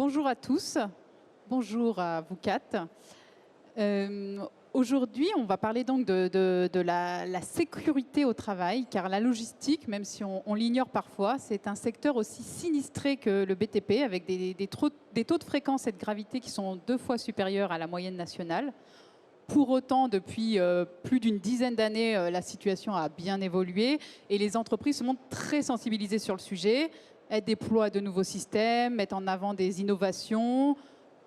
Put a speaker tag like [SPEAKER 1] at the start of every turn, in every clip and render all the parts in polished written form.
[SPEAKER 1] Bonjour à tous, bonjour à vous quatre. Aujourd'hui, on va parler donc de la sécurité au travail, car la logistique, même si on l'ignore parfois, c'est un secteur aussi sinistré que le BTP, avec des taux de fréquence et de gravité qui sont 2 fois supérieurs à la moyenne nationale. Pour autant, depuis plus d'une dizaine d'années, la situation a bien évolué et les entreprises se montrent très sensibilisées sur le sujet. Elles déploient de nouveaux systèmes, mettent en avant des innovations,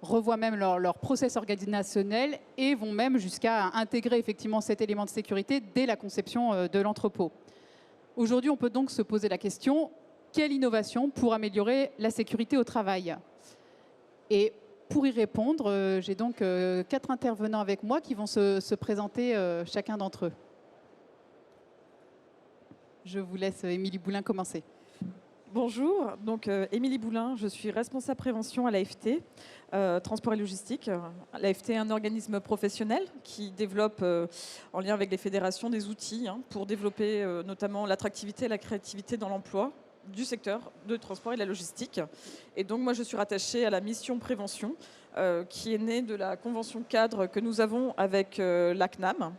[SPEAKER 1] revoient même leur process organisationnel et vont même jusqu'à intégrer effectivement cet élément de sécurité dès la conception de l'entrepôt. Aujourd'hui, on peut donc se poser la question, quelle innovation pour améliorer la sécurité au travail? Et pour y répondre, j'ai donc 4 intervenants avec moi qui vont se présenter chacun d'entre eux. Je vous laisse, Émilie Boulin, commencer.
[SPEAKER 2] Bonjour, donc Émilie Boulin, je suis responsable prévention à l'AFT, transport et logistique. L'AFT est un organisme professionnel qui développe, en lien avec les fédérations, des outils pour développer notamment l'attractivité et la créativité dans l'emploi du secteur de transport et de la logistique. Et donc moi je suis rattachée à la mission prévention qui est née de la convention cadre que nous avons avec l'ACNAM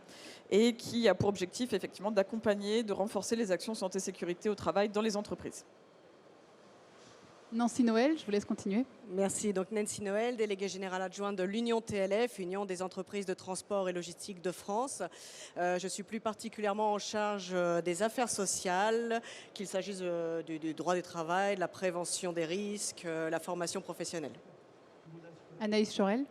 [SPEAKER 2] et qui a pour objectif effectivement d'accompagner, de renforcer les actions santé-sécurité au travail dans les entreprises.
[SPEAKER 1] Nancy Noël, je vous laisse continuer.
[SPEAKER 3] Merci. Donc Nancy Noël, déléguée générale adjointe de l'Union TLF, Union des entreprises de transport et logistique de France. Je suis plus particulièrement en charge des affaires sociales, qu'il s'agisse du droit du travail, de la prévention des risques, la formation professionnelle.
[SPEAKER 1] Anaïs Chorel.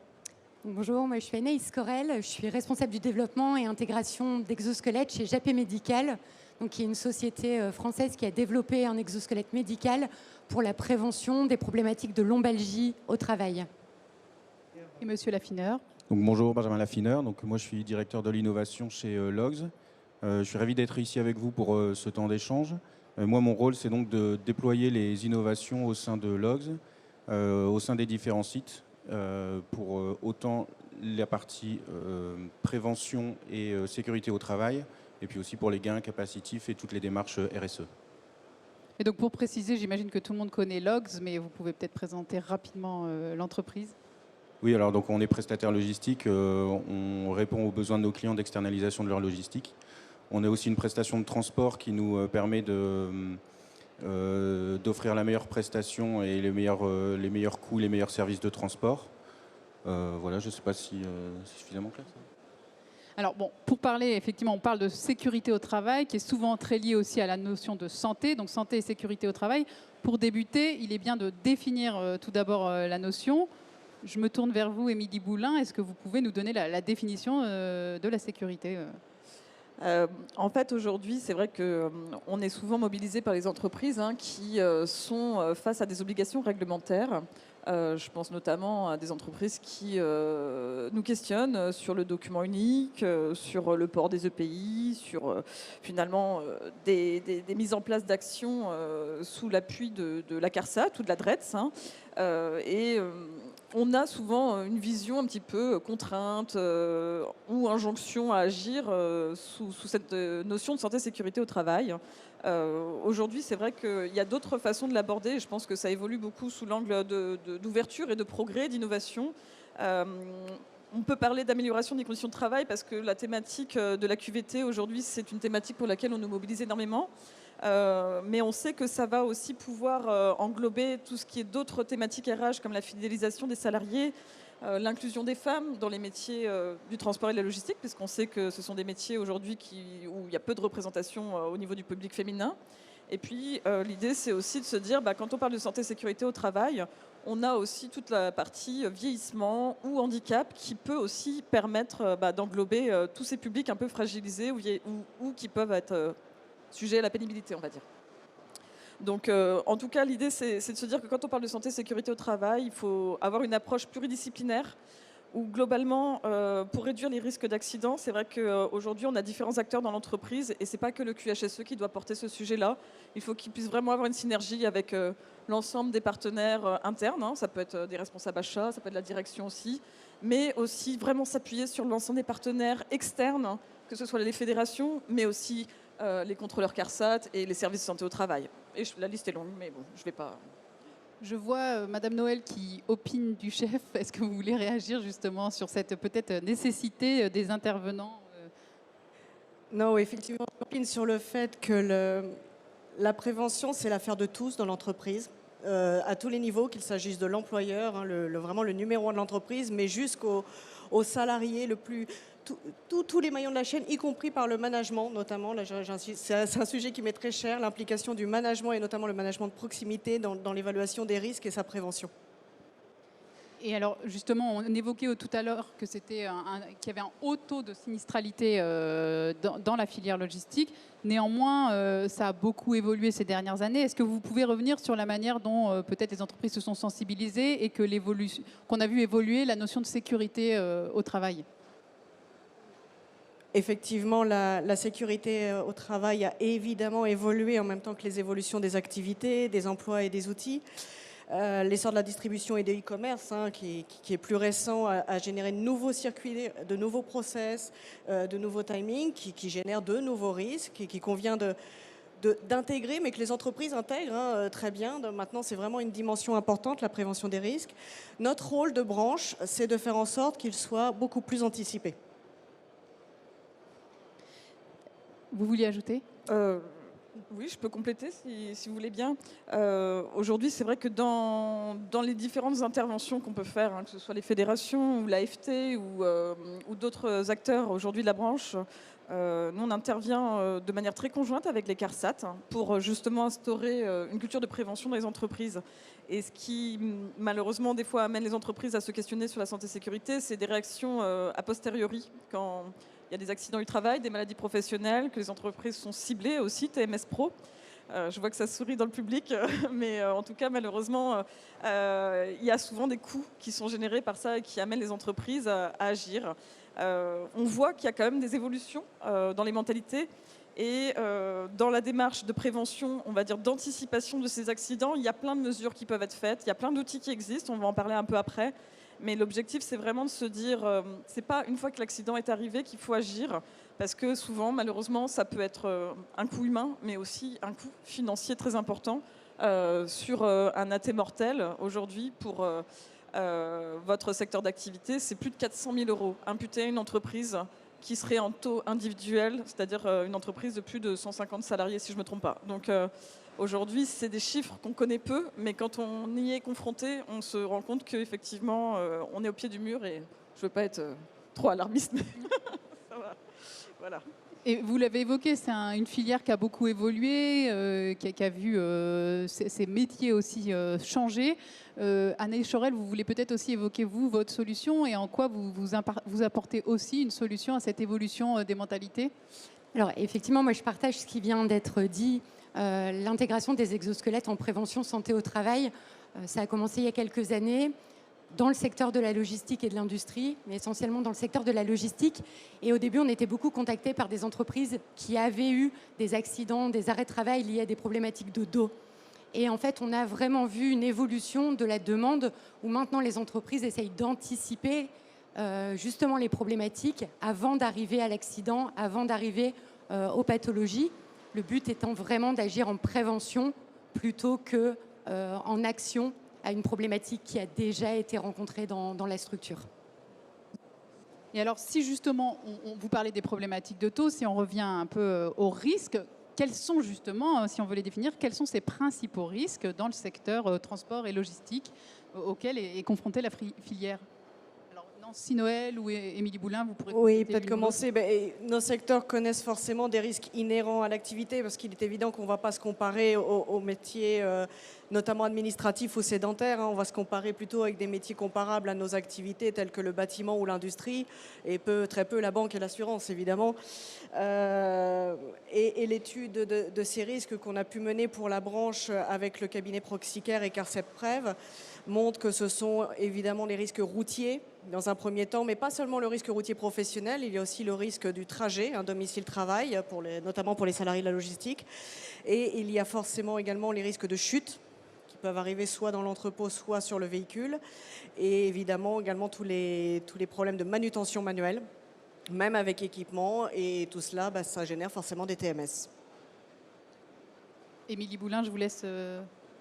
[SPEAKER 4] Bonjour, moi je suis Anaïs Corel, je suis responsable du développement et intégration d'exosquelettes chez Japé Médical, donc qui est une société française qui a développé un exosquelette médical pour la prévention des problématiques de lombalgie au travail.
[SPEAKER 1] Et Monsieur Laffineur.
[SPEAKER 5] Donc, bonjour, Benjamin Laffineur. Donc, moi, je suis directeur de l'innovation chez Logs. Je suis ravi d'être ici avec vous pour ce temps d'échange. Moi, mon rôle, c'est donc de déployer les innovations au sein de Logs, au sein des différents sites, pour autant la partie prévention et sécurité au travail, et puis aussi pour les gains capacitifs et toutes les démarches RSE.
[SPEAKER 1] Et donc pour préciser, j'imagine que tout le monde connaît Logs, mais vous pouvez peut-être présenter rapidement l'entreprise.
[SPEAKER 5] Oui, alors donc on est prestataire logistique, on répond aux besoins de nos clients d'externalisation de leur logistique. On a aussi une prestation de transport qui nous permet d'offrir la meilleure prestation et les meilleurs coûts, les meilleurs services de transport. Voilà, je ne sais pas si c'est suffisamment clair. Ça.
[SPEAKER 1] Alors bon, pour parler, effectivement, on parle de sécurité au travail, qui est souvent très liée aussi à la notion de santé, donc santé et sécurité au travail. Pour débuter, il est bien de définir tout d'abord la notion. Je me tourne vers vous, Émilie Boulin. Est-ce que vous pouvez nous donner la définition de la sécurité
[SPEAKER 2] En fait, aujourd'hui, c'est vrai qu'on est souvent mobilisé par les entreprises qui sont face à des obligations réglementaires. Je pense notamment à des entreprises qui nous questionnent sur le document unique, sur le port des EPI, sur finalement des mises en place d'actions sous l'appui de la CARSAT ou de la DRETS. On a souvent une vision un petit peu contrainte ou injonction à agir sous cette notion de santé-sécurité au travail. Aujourd'hui, c'est vrai qu'il y a d'autres façons de l'aborder et je pense que ça évolue beaucoup sous l'angle d'ouverture et de progrès, d'innovation. On peut parler d'amélioration des conditions de travail parce que la thématique de la QVT aujourd'hui, c'est une thématique pour laquelle on nous mobilise énormément. Mais on sait que ça va aussi pouvoir englober tout ce qui est d'autres thématiques RH comme la fidélisation des salariés, l'inclusion des femmes dans les métiers du transport et de la logistique, puisqu'on sait que ce sont des métiers aujourd'hui où il y a peu de représentation au niveau du public féminin. Et puis l'idée, c'est aussi de se dire, quand on parle de santé et sécurité au travail, on a aussi toute la partie vieillissement ou handicap qui peut aussi permettre d'englober tous ces publics un peu fragilisés ou qui peuvent être sujets à la pénibilité, on va dire. Donc, en tout cas, l'idée, c'est de se dire que quand on parle de santé et sécurité au travail, il faut avoir une approche pluridisciplinaire où, globalement, pour réduire les risques d'accident, c'est vrai qu'aujourd'hui, on a différents acteurs dans l'entreprise et ce n'est pas que le QHSE qui doit porter ce sujet-là. Il faut qu'il puisse vraiment avoir une synergie avec l'ensemble des partenaires internes. Ça peut être des responsables achats, ça peut être la direction aussi, mais aussi vraiment s'appuyer sur l'ensemble des partenaires externes, que ce soit les fédérations, mais aussi les contrôleurs CARSAT et les services de santé au travail. Et la liste est longue, mais bon, je ne vais pas...
[SPEAKER 1] Je vois Madame Noël qui opine du chef. Est-ce que vous voulez réagir justement sur cette peut-être nécessité des intervenants
[SPEAKER 3] Non, effectivement, je m'opine sur le fait que la prévention, c'est l'affaire de tous dans l'entreprise, à tous les niveaux, qu'il s'agisse de l'employeur, hein, vraiment le numéro un de l'entreprise, mais jusqu'aux salariés, tous les maillons de la chaîne, y compris par le management notamment. Là, c'est un sujet qui m'est très cher, l'implication du management et notamment le management de proximité dans l'évaluation des risques et sa prévention.
[SPEAKER 1] Et alors, justement, on évoquait tout à l'heure que qu'il y avait un haut taux de sinistralité dans la filière logistique. Néanmoins, ça a beaucoup évolué ces dernières années. Est-ce que vous pouvez revenir sur la manière dont peut-être les entreprises se sont sensibilisées et qu'on a vu évoluer la notion de sécurité au travail?
[SPEAKER 3] Effectivement, la sécurité au travail a évidemment évolué en même temps que les évolutions des activités, des emplois et des outils. L'essor de la distribution et de e-commerce, hein, qui est plus récent, a généré de nouveaux circuits, de nouveaux process, de nouveaux timings, qui génèrent de nouveaux risques et qui convient d'intégrer, mais que les entreprises intègrent très bien. Maintenant, c'est vraiment une dimension importante, la prévention des risques. Notre rôle de branche, c'est de faire en sorte qu'ils soient beaucoup plus anticipés.
[SPEAKER 1] Vous vouliez ajouter
[SPEAKER 2] Oui, je peux compléter si vous voulez bien. Aujourd'hui, c'est vrai que dans les différentes interventions qu'on peut faire, hein, que ce soit les fédérations ou l'AFT ou d'autres acteurs aujourd'hui de la branche, nous on intervient de manière très conjointe avec les CARSAT pour justement instaurer une culture de prévention dans les entreprises. Et ce qui malheureusement des fois amène les entreprises à se questionner sur la santé-sécurité, c'est des réactions a posteriori quand il y a des accidents du travail, des maladies professionnelles, que les entreprises sont ciblées aussi, TMS Pro. Je vois que ça sourit dans le public, mais en tout cas, malheureusement, il y a souvent des coûts qui sont générés par ça et qui amènent les entreprises à agir. On voit qu'il y a quand même des évolutions dans les mentalités et dans la démarche de prévention, on va dire d'anticipation de ces accidents, il y a plein de mesures qui peuvent être faites, il y a plein d'outils qui existent, on va en parler un peu après. Mais l'objectif, c'est vraiment de se dire, c'est pas une fois que l'accident est arrivé qu'il faut agir, parce que souvent, malheureusement, ça peut être un coût humain, mais aussi un coût financier très important sur un athée mortel. Aujourd'hui, pour votre secteur d'activité, c'est plus de 400 000 € imputés à une entreprise qui serait en taux individuel, c'est-à-dire une entreprise de plus de 150 salariés, si je ne me trompe pas. Donc, aujourd'hui, c'est des chiffres qu'on connaît peu, mais quand on y est confronté, on se rend compte qu'effectivement, on est au pied du mur et je ne veux pas être trop alarmiste, mais ça va. Voilà.
[SPEAKER 1] Et vous l'avez évoqué, c'est une filière qui a beaucoup évolué, qui a vu ses métiers aussi changer. Anaïs Chorel, vous voulez peut-être aussi évoquer, vous, votre solution et en quoi vous apportez aussi une solution à cette évolution des mentalités?
[SPEAKER 4] Alors effectivement, moi je partage ce qui vient d'être dit. L'intégration des exosquelettes en prévention santé au travail, ça a commencé il y a quelques années dans le secteur de la logistique et de l'industrie, mais essentiellement dans le secteur de la logistique. Et au début, on était beaucoup contactés par des entreprises qui avaient eu des accidents, des arrêts de travail liés à des problématiques de dos. Et en fait, on a vraiment vu une évolution de la demande où maintenant les entreprises essayent d'anticiper justement les problématiques avant d'arriver à l'accident, avant d'arriver aux pathologies. Le but étant vraiment d'agir en prévention plutôt qu'en action à une problématique qui a déjà été rencontrée dans la structure.
[SPEAKER 1] Et alors, si justement, vous parlez des problématiques de taux, si on revient un peu aux risques, quels sont justement, si on veut les définir, quels sont ces principaux risques dans le secteur transport et logistique auxquels est confrontée la filière? Si Noël ou Émilie Boulin, vous pourrez...
[SPEAKER 3] Oui, peut-être commencer. Nos secteurs connaissent forcément des risques inhérents à l'activité parce qu'il est évident qu'on ne va pas se comparer aux métiers, notamment administratifs ou sédentaires. On va se comparer plutôt avec des métiers comparables à nos activités telles que le bâtiment ou l'industrie et très peu la banque et l'assurance, évidemment. Et l'étude de ces risques qu'on a pu mener pour la branche avec le cabinet Proxicare et CARCEP-Prev montre que ce sont évidemment les risques routiers dans un premier temps, mais pas seulement le risque routier professionnel, il y a aussi le risque du trajet, un domicile-travail, notamment pour les salariés de la logistique. Et il y a forcément également les risques de chute qui peuvent arriver soit dans l'entrepôt, soit sur le véhicule. Et évidemment également tous les problèmes de manutention manuelle, même avec équipement. Et tout cela, ça génère forcément des TMS.
[SPEAKER 1] Émilie Boulin, je vous laisse...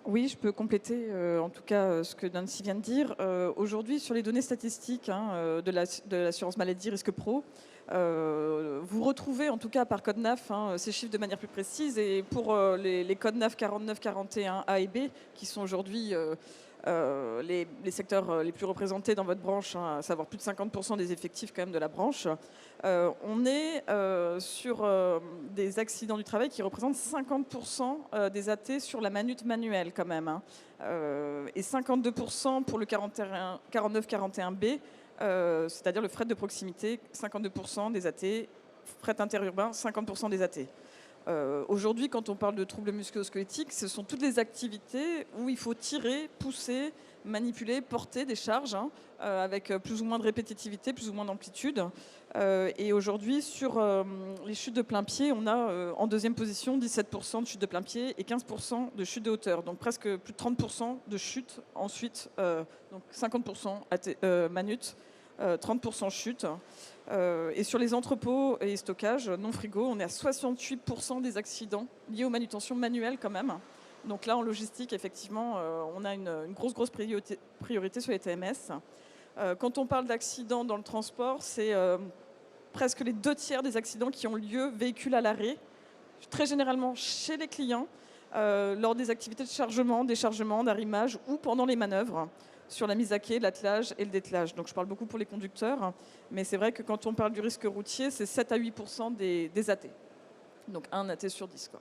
[SPEAKER 2] Oui, je peux compléter en tout cas ce que Nancy vient de dire. Aujourd'hui, sur les données statistiques de l'assurance maladie Risque Pro, vous retrouvez en tout cas par code NAF ces chiffres de manière plus précise. Et pour les codes NAF 49, 41 A et B, qui sont aujourd'hui les secteurs les plus représentés dans votre branche, à savoir plus de 50% des effectifs quand même de la branche, on est sur des accidents du travail qui représentent 50% des AT sur la manute manuelle quand même, et 52% pour le 49-41B, c'est-à-dire le fret de proximité, 52% des AT, fret interurbain, 50% des AT. Aujourd'hui, quand on parle de troubles musculo-squelettiques, ce sont toutes les activités où il faut tirer, pousser, manipuler, porter des charges, avec plus ou moins de répétitivité, plus ou moins d'amplitude. Et aujourd'hui, sur les chutes de plein pied, on a en deuxième position 17% de chutes de plein pied et 15% de chutes de hauteur. Donc presque plus de 30% de chutes ensuite, donc 50% manute, 30% chute. Et sur les entrepôts et stockages non frigo, on est à 68% des accidents liés aux manutentions manuelles quand même. Donc là, en logistique, effectivement, on a une grosse priorité sur les TMS. Quand on parle d'accidents dans le transport, c'est presque les 2/3 des accidents qui ont lieu véhicule à l'arrêt, très généralement chez les clients, lors des activités de chargement, déchargement, d'arrimage ou pendant les manœuvres, sur la mise à quai, l'attelage et le dételage. Donc je parle beaucoup pour les conducteurs, mais c'est vrai que quand on parle du risque routier, c'est 7 à 8% des AT. Donc un AT sur 10, quoi.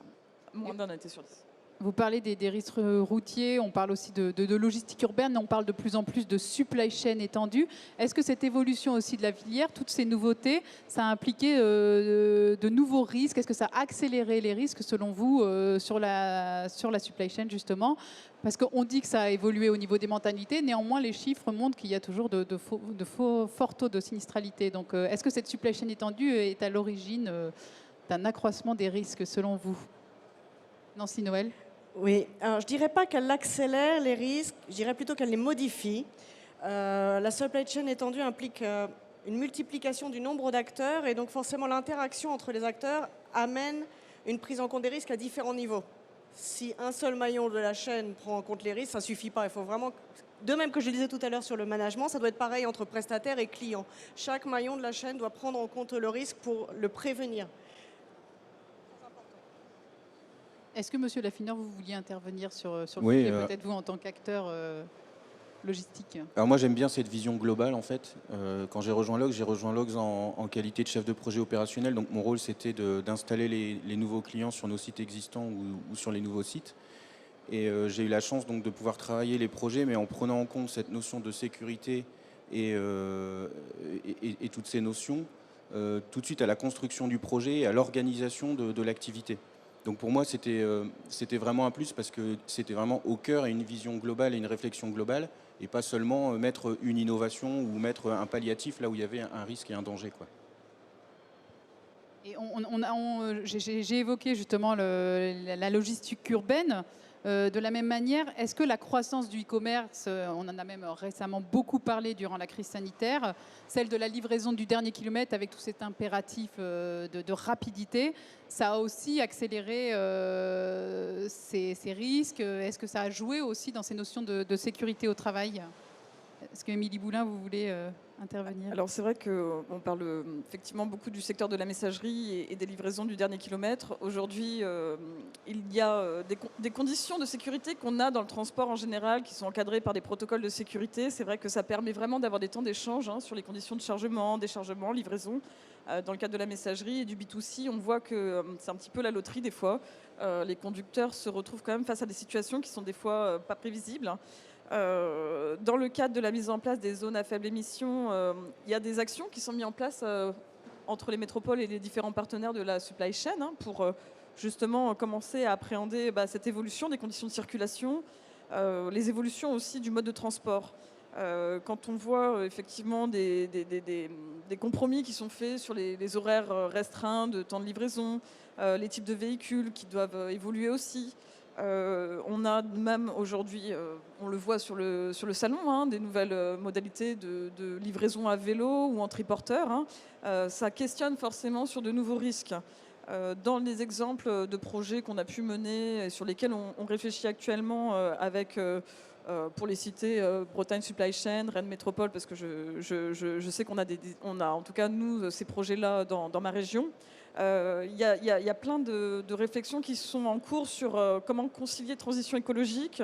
[SPEAKER 2] Moins d'un AT sur 10.
[SPEAKER 1] Vous parlez des risques routiers, on parle aussi de logistique urbaine, on parle de plus en plus de supply chain étendue. Est-ce que cette évolution aussi de la filière, toutes ces nouveautés, ça a impliqué de nouveaux risques? Est-ce que ça a accéléré les risques selon vous sur la supply chain justement? Parce qu'on dit que ça a évolué au niveau des mentalités, néanmoins les chiffres montrent qu'il y a toujours de forts taux de sinistralité. Donc est-ce que cette supply chain étendue est à l'origine d'un accroissement des risques selon vous? Nancy Noël?
[SPEAKER 3] Oui, alors je ne dirais pas qu'elle accélère les risques, je dirais plutôt qu'elle les modifie. La supply chain étendue implique une multiplication du nombre d'acteurs et donc forcément l'interaction entre les acteurs amène une prise en compte des risques à différents niveaux. Si un seul maillon de la chaîne prend en compte les risques, ça ne suffit pas. Il faut vraiment, de même que je le disais tout à l'heure sur le management, ça doit être pareil entre prestataires et clients. Chaque maillon de la chaîne doit prendre en compte le risque pour le prévenir.
[SPEAKER 1] Est-ce que, Monsieur Laffineur, vous vouliez intervenir sur le
[SPEAKER 5] Oui,
[SPEAKER 1] sujet, peut-être vous en tant qu'acteur logistique?
[SPEAKER 5] Alors moi j'aime bien cette vision globale en fait. Quand j'ai rejoint Logs en qualité de chef de projet opérationnel. Donc mon rôle c'était d'installer les nouveaux clients sur nos sites existants ou sur les nouveaux sites. Et j'ai eu la chance donc de pouvoir travailler les projets, mais en prenant en compte cette notion de sécurité et toutes ces notions, tout de suite à la construction du projet et à l'organisation de l'activité. Donc pour moi, c'était vraiment un plus parce que c'était vraiment au cœur et une vision globale et une réflexion globale et pas seulement mettre une innovation ou mettre un palliatif là où il y avait un risque et un danger, quoi.
[SPEAKER 1] Et j'ai évoqué justement la logistique urbaine. De la même manière, est-ce que la croissance du e-commerce, on en a même récemment beaucoup parlé durant la crise sanitaire, celle de la livraison du dernier kilomètre avec tout cet impératif de rapidité, ça a aussi accéléré ces risques? Est-ce que ça a joué aussi dans ces notions de sécurité au travail? Est-ce que Émilie Boulin, vous voulez intervenir?
[SPEAKER 2] Alors c'est vrai qu'on parle effectivement beaucoup du secteur de la messagerie et des livraisons du dernier kilomètre. Aujourd'hui, il y a des conditions de sécurité qu'on a dans le transport en général qui sont encadrées par des protocoles de sécurité. C'est vrai que ça permet vraiment d'avoir des temps d'échange sur les conditions de chargement, déchargement, livraison. Dans le cadre de la messagerie et du B2C, on voit que c'est un petit peu la loterie des fois. Les conducteurs se retrouvent quand même face à des situations qui sont des fois pas prévisibles. Dans le cadre de la mise en place des zones à faible émission, il y a des actions qui sont mises en place entre les métropoles et les différents partenaires de la supply chain pour justement commencer à appréhender cette évolution des conditions de circulation, les évolutions aussi du mode de transport. Quand on voit effectivement des compromis qui sont faits sur les horaires restreints de temps de livraison, les types de véhicules qui doivent évoluer aussi. On a même aujourd'hui, on le voit sur le salon, des nouvelles modalités de livraison à vélo ou en triporteur. Ça questionne forcément sur de nouveaux risques. Dans les exemples de projets qu'on a pu mener et sur lesquels on réfléchit actuellement avec, pour les citer, Bretagne Supply Chain, Rennes Métropole, parce que je sais qu'on a, on a en tout cas nous ces projets-là dans ma région. Il y a plein de réflexions qui sont en cours sur comment concilier transition écologique,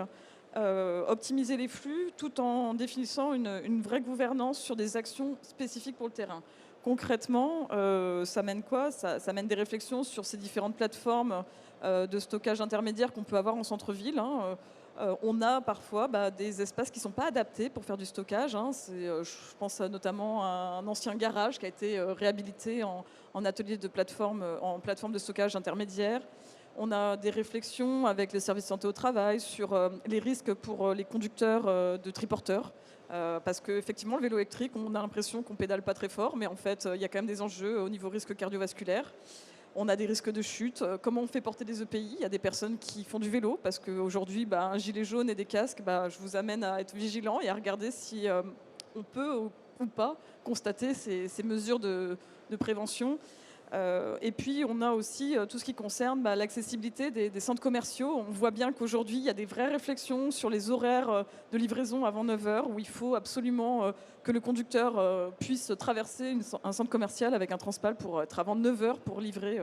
[SPEAKER 2] optimiser les flux, tout en définissant une vraie gouvernance sur des actions spécifiques pour le terrain. Concrètement, ça mène quoi? Ça mène des réflexions sur ces différentes plateformes de stockage intermédiaire qu'on peut avoir en centre-ville. Hein. On a parfois des espaces qui ne sont pas adaptés pour faire du stockage. Hein. Je pense notamment à un ancien garage qui a été réhabilité en atelier de plateforme, en plateforme de stockage intermédiaire. On a des réflexions avec les services de santé au travail sur les risques pour les conducteurs de triporteurs. Parce qu'effectivement, le vélo électrique, on a l'impression qu'on pédale pas très fort, mais en fait, il y a quand même des enjeux au niveau risque cardiovasculaire. On a des risques de chute. Comment on fait porter des EPI? Il y a des personnes qui font du vélo, parce qu'aujourd'hui, un gilet jaune et des casques, je vous amène à être vigilant et à regarder si on peut ou pas constater ces mesures de prévention. Et puis, on a aussi tout ce qui concerne l'accessibilité des centres commerciaux. On voit bien qu'aujourd'hui, il y a des vraies réflexions sur les horaires de livraison avant 9 h, où il faut absolument que le conducteur puisse traverser un centre commercial avec un transpal pour être avant 9 h pour livrer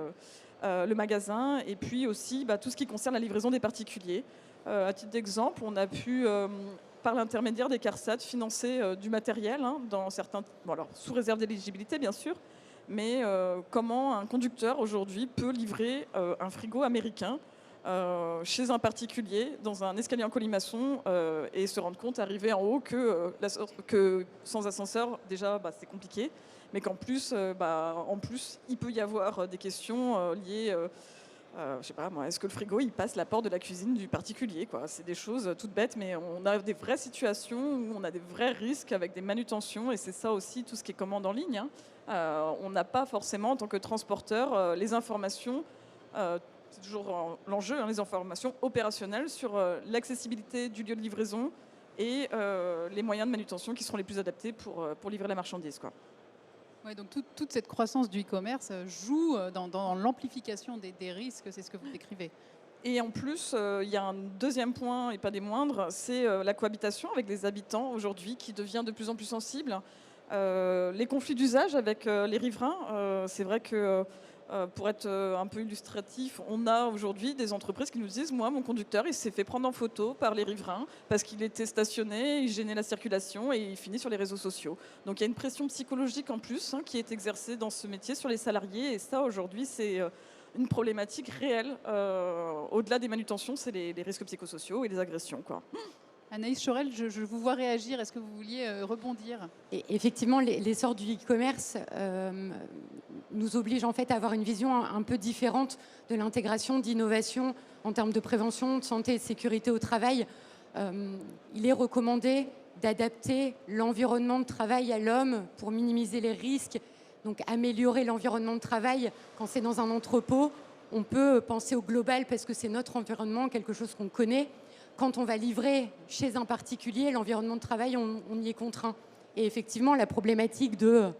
[SPEAKER 2] le magasin. Et puis aussi, tout ce qui concerne la livraison des particuliers. À titre d'exemple, on a pu... par l'intermédiaire des CARSAT, financer du matériel, hein, dans certains, alors, sous réserve d'éligibilité bien sûr, mais comment un conducteur aujourd'hui peut livrer un frigo américain chez un particulier dans un escalier en colimaçon et se rendre compte, arriver en haut, que sans ascenseur, déjà, c'est compliqué, mais qu'en plus, il peut y avoir des questions liées... je sais pas moi, est-ce que le frigo il passe la porte de la cuisine du particulier quoi? C'est des choses toutes bêtes, mais on a des vraies situations où on a des vrais risques avec des manutentions, et c'est ça aussi tout ce qui est commande en ligne. Hein. On n'a pas forcément en tant que transporteur les informations, c'est toujours l'enjeu, hein, les informations opérationnelles sur l'accessibilité du lieu de livraison et les moyens de manutention qui seront les plus adaptés pour livrer la marchandise, quoi.
[SPEAKER 1] Ouais, donc toute cette croissance du e-commerce joue dans l'amplification des risques, c'est ce que vous décrivez.
[SPEAKER 2] Et en plus, il y a un deuxième point, et pas des moindres, c'est la cohabitation avec les habitants aujourd'hui qui devient de plus en plus sensible. Les conflits d'usage avec les riverains, c'est vrai que pour être un peu illustratif, on a aujourd'hui des entreprises qui nous disent « Moi, mon conducteur, il s'est fait prendre en photo par les riverains parce qu'il était stationné, il gênait la circulation et il finit sur les réseaux sociaux. » Donc il y a une pression psychologique en plus qui est exercée dans ce métier sur les salariés, et ça, aujourd'hui, c'est une problématique réelle. Au-delà des manutentions, c'est les risques psychosociaux et les agressions, quoi.
[SPEAKER 1] Anaïs Chorel, je vous vois réagir. Est-ce que vous vouliez rebondir?
[SPEAKER 4] Et effectivement, l'essor du e-commerce nous oblige en fait à avoir une vision un peu différente de l'intégration, d'innovation en termes de prévention, de santé et de sécurité au travail. Il est recommandé d'adapter l'environnement de travail à l'homme pour minimiser les risques, donc améliorer l'environnement de travail. Quand c'est dans un entrepôt, on peut penser au global parce que c'est notre environnement, quelque chose qu'on connaît. Quand on va livrer chez un particulier, l'environnement de travail, on y est contraint. Et effectivement, la problématique de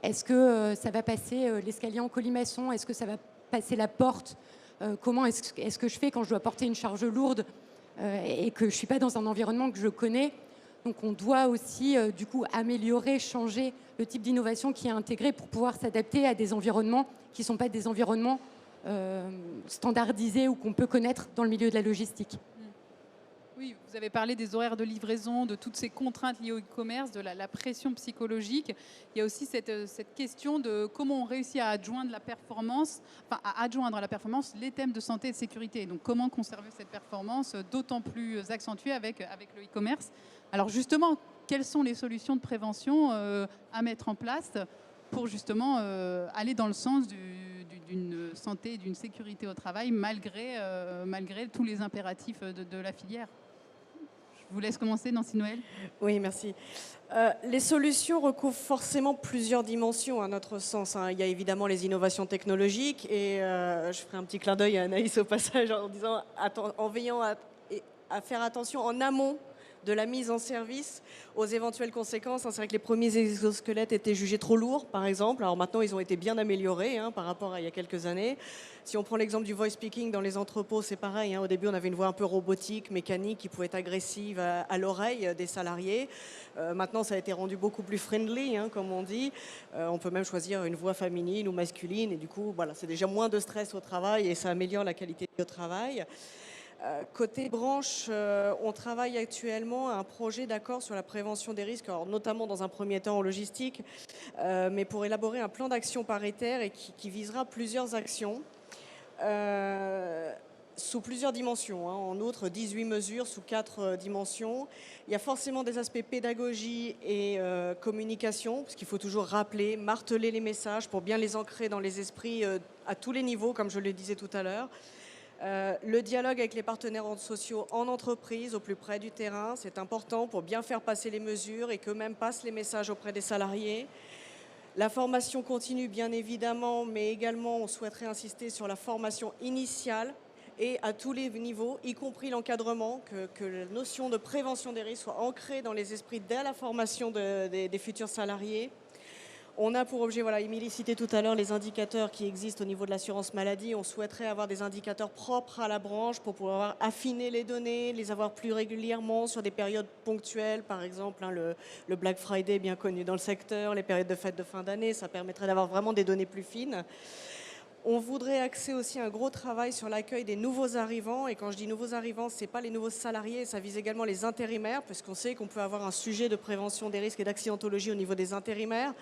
[SPEAKER 4] est-ce que ça va passer l'escalier en colimaçon, est-ce que ça va passer la porte, comment est-ce que je fais quand je dois porter une charge lourde et que je ne suis pas dans un environnement que je connais. Donc on doit aussi du coup améliorer, changer le type d'innovation qui est intégré pour pouvoir s'adapter à des environnements qui ne sont pas des environnements standardisés ou qu'on peut connaître dans le milieu de la logistique.
[SPEAKER 1] Oui, vous avez parlé des horaires de livraison, de toutes ces contraintes liées au e-commerce, de la pression psychologique. Il y a aussi cette question de comment on réussit à adjoindre la performance, à la performance les thèmes de santé et de sécurité. Donc comment conserver cette performance d'autant plus accentuée avec le e-commerce. Alors justement, quelles sont les solutions de prévention à mettre en place pour justement aller dans le sens d'une santé et d'une sécurité au travail malgré tous les impératifs de la filière? Je vous laisse commencer, Nancy Noël.
[SPEAKER 3] Oui, merci. Les solutions recouvrent forcément plusieurs dimensions à notre sens. Hein. Il y a évidemment les innovations technologiques et je ferai un petit clin d'œil à Anaïs au passage en disant, en veillant à faire attention en amont de la mise en service aux éventuelles conséquences. C'est vrai que les premiers exosquelettes étaient jugés trop lourds, par exemple. Alors maintenant, ils ont été bien améliorés par rapport à il y a quelques années. Si on prend l'exemple du voice speaking dans les entrepôts, c'est pareil. Au début, on avait une voix un peu robotique, mécanique, qui pouvait être agressive à l'oreille des salariés. Maintenant, ça a été rendu beaucoup plus friendly, comme on dit. On peut même choisir une voix féminine ou masculine. Et du coup, voilà, c'est déjà moins de stress au travail et ça améliore la qualité du travail. Côté branche, on travaille actuellement à un projet d'accord sur la prévention des risques, alors notamment dans un premier temps en logistique, mais pour élaborer un plan d'action paritaire et qui visera plusieurs actions sous plusieurs dimensions. En outre, 18 mesures sous 4 dimensions. Il y a forcément des aspects pédagogie et communication, parce qu'il faut toujours rappeler, marteler les messages pour bien les ancrer dans les esprits à tous les niveaux, comme je le disais tout à l'heure. Le dialogue avec les partenaires sociaux en entreprise, au plus près du terrain, c'est important pour bien faire passer les mesures et qu'eux-mêmes passent les messages auprès des salariés. La formation continue, bien évidemment, mais également, on souhaiterait insister sur la formation initiale et à tous les niveaux, y compris l'encadrement, que la notion de prévention des risques soit ancrée dans les esprits dès la formation des futurs salariés. On a pour objet, voilà, Émilie citait tout à l'heure les indicateurs qui existent au niveau de l'assurance maladie. On souhaiterait avoir des indicateurs propres à la branche pour pouvoir affiner les données, les avoir plus régulièrement sur des périodes ponctuelles. Par exemple, le Black Friday bien connu dans le secteur, les périodes de fêtes de fin d'année, ça permettrait d'avoir vraiment des données plus fines. On voudrait axer aussi un gros travail sur l'accueil des nouveaux arrivants. Et quand je dis nouveaux arrivants, ce n'est pas les nouveaux salariés, ça vise également les intérimaires, puisqu'on sait qu'on peut avoir un sujet de prévention des risques et d'accidentologie au niveau des intérimaires.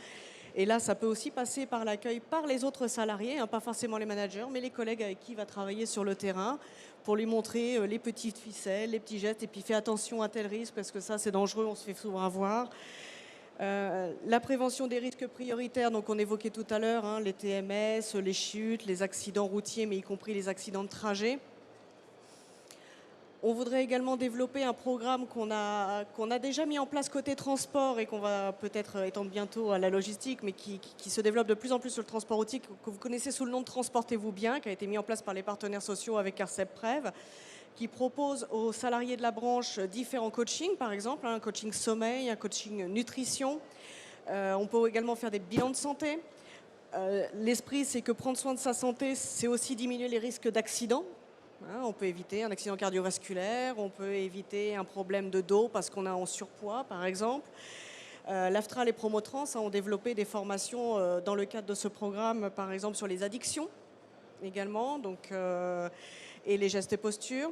[SPEAKER 3] Et là, ça peut aussi passer par l'accueil par les autres salariés, pas forcément les managers, mais les collègues avec qui il va travailler sur le terrain, pour lui montrer les petites ficelles, les petits gestes, et puis fais attention à tel risque, parce que ça, c'est dangereux, on se fait souvent avoir. La prévention des risques prioritaires, donc on évoquait tout à l'heure, les TMS, les chutes, les accidents routiers, mais y compris les accidents de trajet. On voudrait également développer un programme qu'on a déjà mis en place côté transport et qu'on va peut-être étendre bientôt à la logistique, mais qui se développe de plus en plus sur le transport routier, que vous connaissez sous le nom de Transportez-vous bien, qui a été mis en place par les partenaires sociaux avec Arcep Prev, qui propose aux salariés de la branche différents coachings, par exemple, un coaching sommeil, un coaching nutrition. On peut également faire des bilans de santé. L'esprit, c'est que prendre soin de sa santé, c'est aussi diminuer les risques d'accidents. On peut éviter un accident cardiovasculaire, on peut éviter un problème de dos parce qu'on est en surpoids, par exemple. L'Aftral et Promotrans ont développé des formations dans le cadre de ce programme, par exemple sur les addictions également, et les gestes et postures.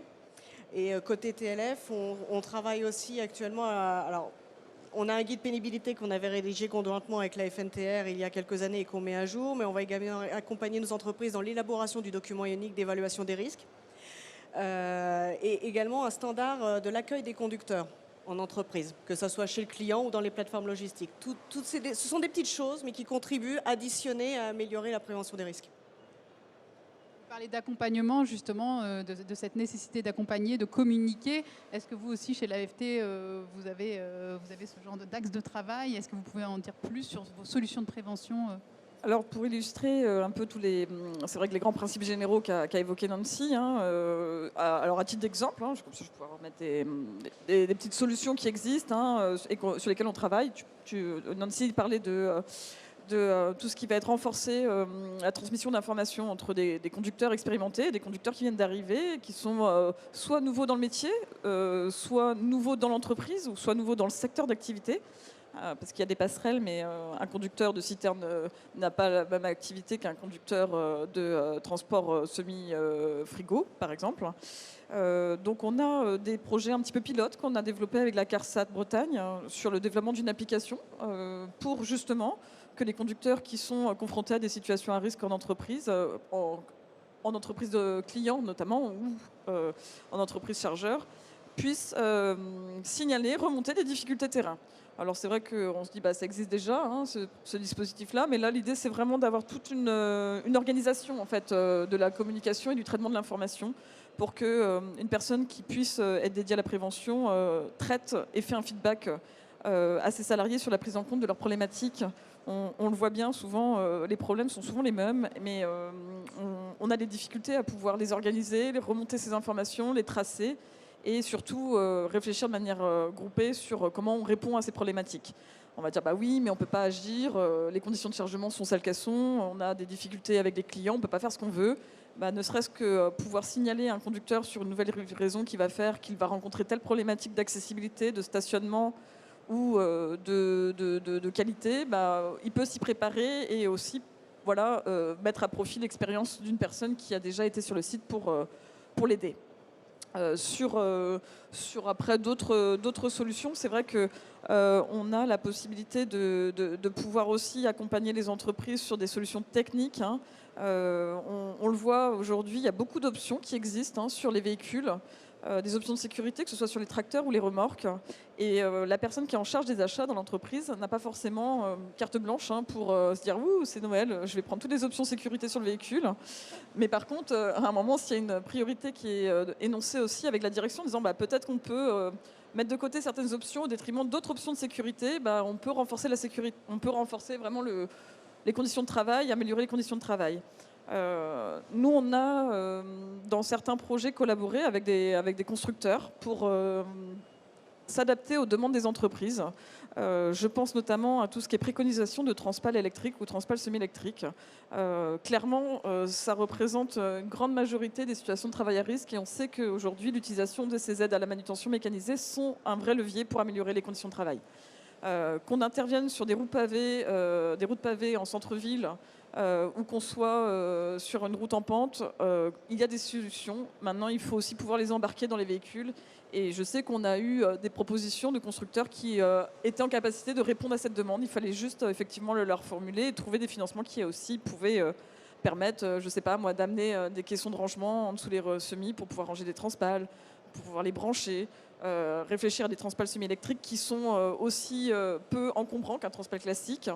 [SPEAKER 3] Et côté TLF, on travaille aussi actuellement alors, on a un guide pénibilité qu'on avait rédigé conjointement avec la FNTR il y a quelques années et qu'on met à jour, mais on va également accompagner nos entreprises dans l'élaboration du document unique d'évaluation des risques. Et également un standard de l'accueil des conducteurs en entreprise, que ce soit chez le client ou dans les plateformes logistiques. Ce sont des petites choses, mais qui contribuent à additionner, à améliorer la prévention des risques.
[SPEAKER 1] Vous parlez d'accompagnement, justement, de cette nécessité d'accompagner, de communiquer. Est-ce que vous aussi, chez l'AFT, vous avez ce genre d'axe de travail? Est-ce que vous pouvez en dire plus sur vos solutions de prévention
[SPEAKER 2] Alors, pour illustrer un peu tous les... C'est vrai que les grands principes généraux qu'a évoqué Nancy, alors à titre d'exemple, comme ça je vais pouvoir remettre des petites solutions qui existent et sur lesquelles on travaille. Nancy parlait de tout ce qui va être renforcé, la transmission d'informations entre des conducteurs expérimentés, des conducteurs qui viennent d'arriver, qui sont soit nouveaux dans le métier, soit nouveaux dans l'entreprise, ou soit nouveaux dans le secteur d'activité. Parce qu'il y a des passerelles, mais un conducteur de citerne n'a pas la même activité qu'un conducteur de transport semi-frigo, par exemple. Donc on a des projets un petit peu pilotes qu'on a développés avec la CARSAT Bretagne sur le développement d'une application pour justement que les conducteurs qui sont confrontés à des situations à risque en entreprise, en entreprise de clients notamment, ou en entreprise chargeur, puissent signaler, remonter des difficultés terrain. Alors c'est vrai qu'on se dit ça existe déjà, ce dispositif-là, mais là l'idée c'est vraiment d'avoir toute une organisation en fait, de la communication et du traitement de l'information pour qu'une personne qui puisse être dédiée à la prévention traite et fait un feedback à ses salariés sur la prise en compte de leurs problématiques. On le voit bien, souvent les problèmes sont souvent les mêmes, mais on a des difficultés à pouvoir les organiser, les remonter ces informations, les tracer et surtout réfléchir de manière groupée sur comment on répond à ces problématiques. On va dire bah oui, mais on ne peut pas agir, les conditions de chargement sont celles qu'elles sont, on a des difficultés avec des clients, on ne peut pas faire ce qu'on veut. Bah, ne serait-ce que pouvoir signaler un conducteur sur une nouvelle livraison qui va faire qu'il va rencontrer telle problématique d'accessibilité, de stationnement ou de qualité, bah, il peut s'y préparer et aussi voilà, mettre à profit l'expérience d'une personne qui a déjà été sur le site pour l'aider. Sur après d'autres solutions, c'est vrai que on a la possibilité de pouvoir aussi accompagner les entreprises sur des solutions techniques. Hein. On le voit aujourd'hui, il y a beaucoup d'options qui existent sur les véhicules, des options de sécurité, que ce soit sur les tracteurs ou les remorques. Et la personne qui est en charge des achats dans l'entreprise n'a pas forcément carte blanche pour se dire « Ouh, c'est Noël, je vais prendre toutes les options sécurité sur le véhicule ». Mais par contre, à un moment, s'il y a une priorité qui est énoncée aussi avec la direction, en disant bah, « Peut-être qu'on peut mettre de côté certaines options au détriment d'autres options de sécurité, bah, on peut renforcer la sécurité, on peut renforcer vraiment les conditions de travail, améliorer les conditions de travail ». Nous, on a, dans certains projets, collaboré avec des constructeurs pour s'adapter aux demandes des entreprises. Je pense notamment à tout ce qui est préconisation de transpales électriques ou transpales semi-électriques. Clairement, ça représente une grande majorité des situations de travail à risque et on sait qu'aujourd'hui, l'utilisation de ces aides à la manutention mécanisée sont un vrai levier pour améliorer les conditions de travail. Qu'on intervienne sur des routes pavées en centre-ville, ou qu'on soit sur une route en pente, il y a des solutions. Maintenant, il faut aussi pouvoir les embarquer dans les véhicules. Et je sais qu'on a eu des propositions de constructeurs qui étaient en capacité de répondre à cette demande. Il fallait juste effectivement le leur formuler et trouver des financements qui aussi pouvaient permettre, je ne sais pas moi, d'amener des caissons de rangement en dessous des semis pour pouvoir ranger des transpales, pour pouvoir les brancher. Réfléchir à des transpales semi-électriques qui sont aussi peu encombrants qu'un transpale classique.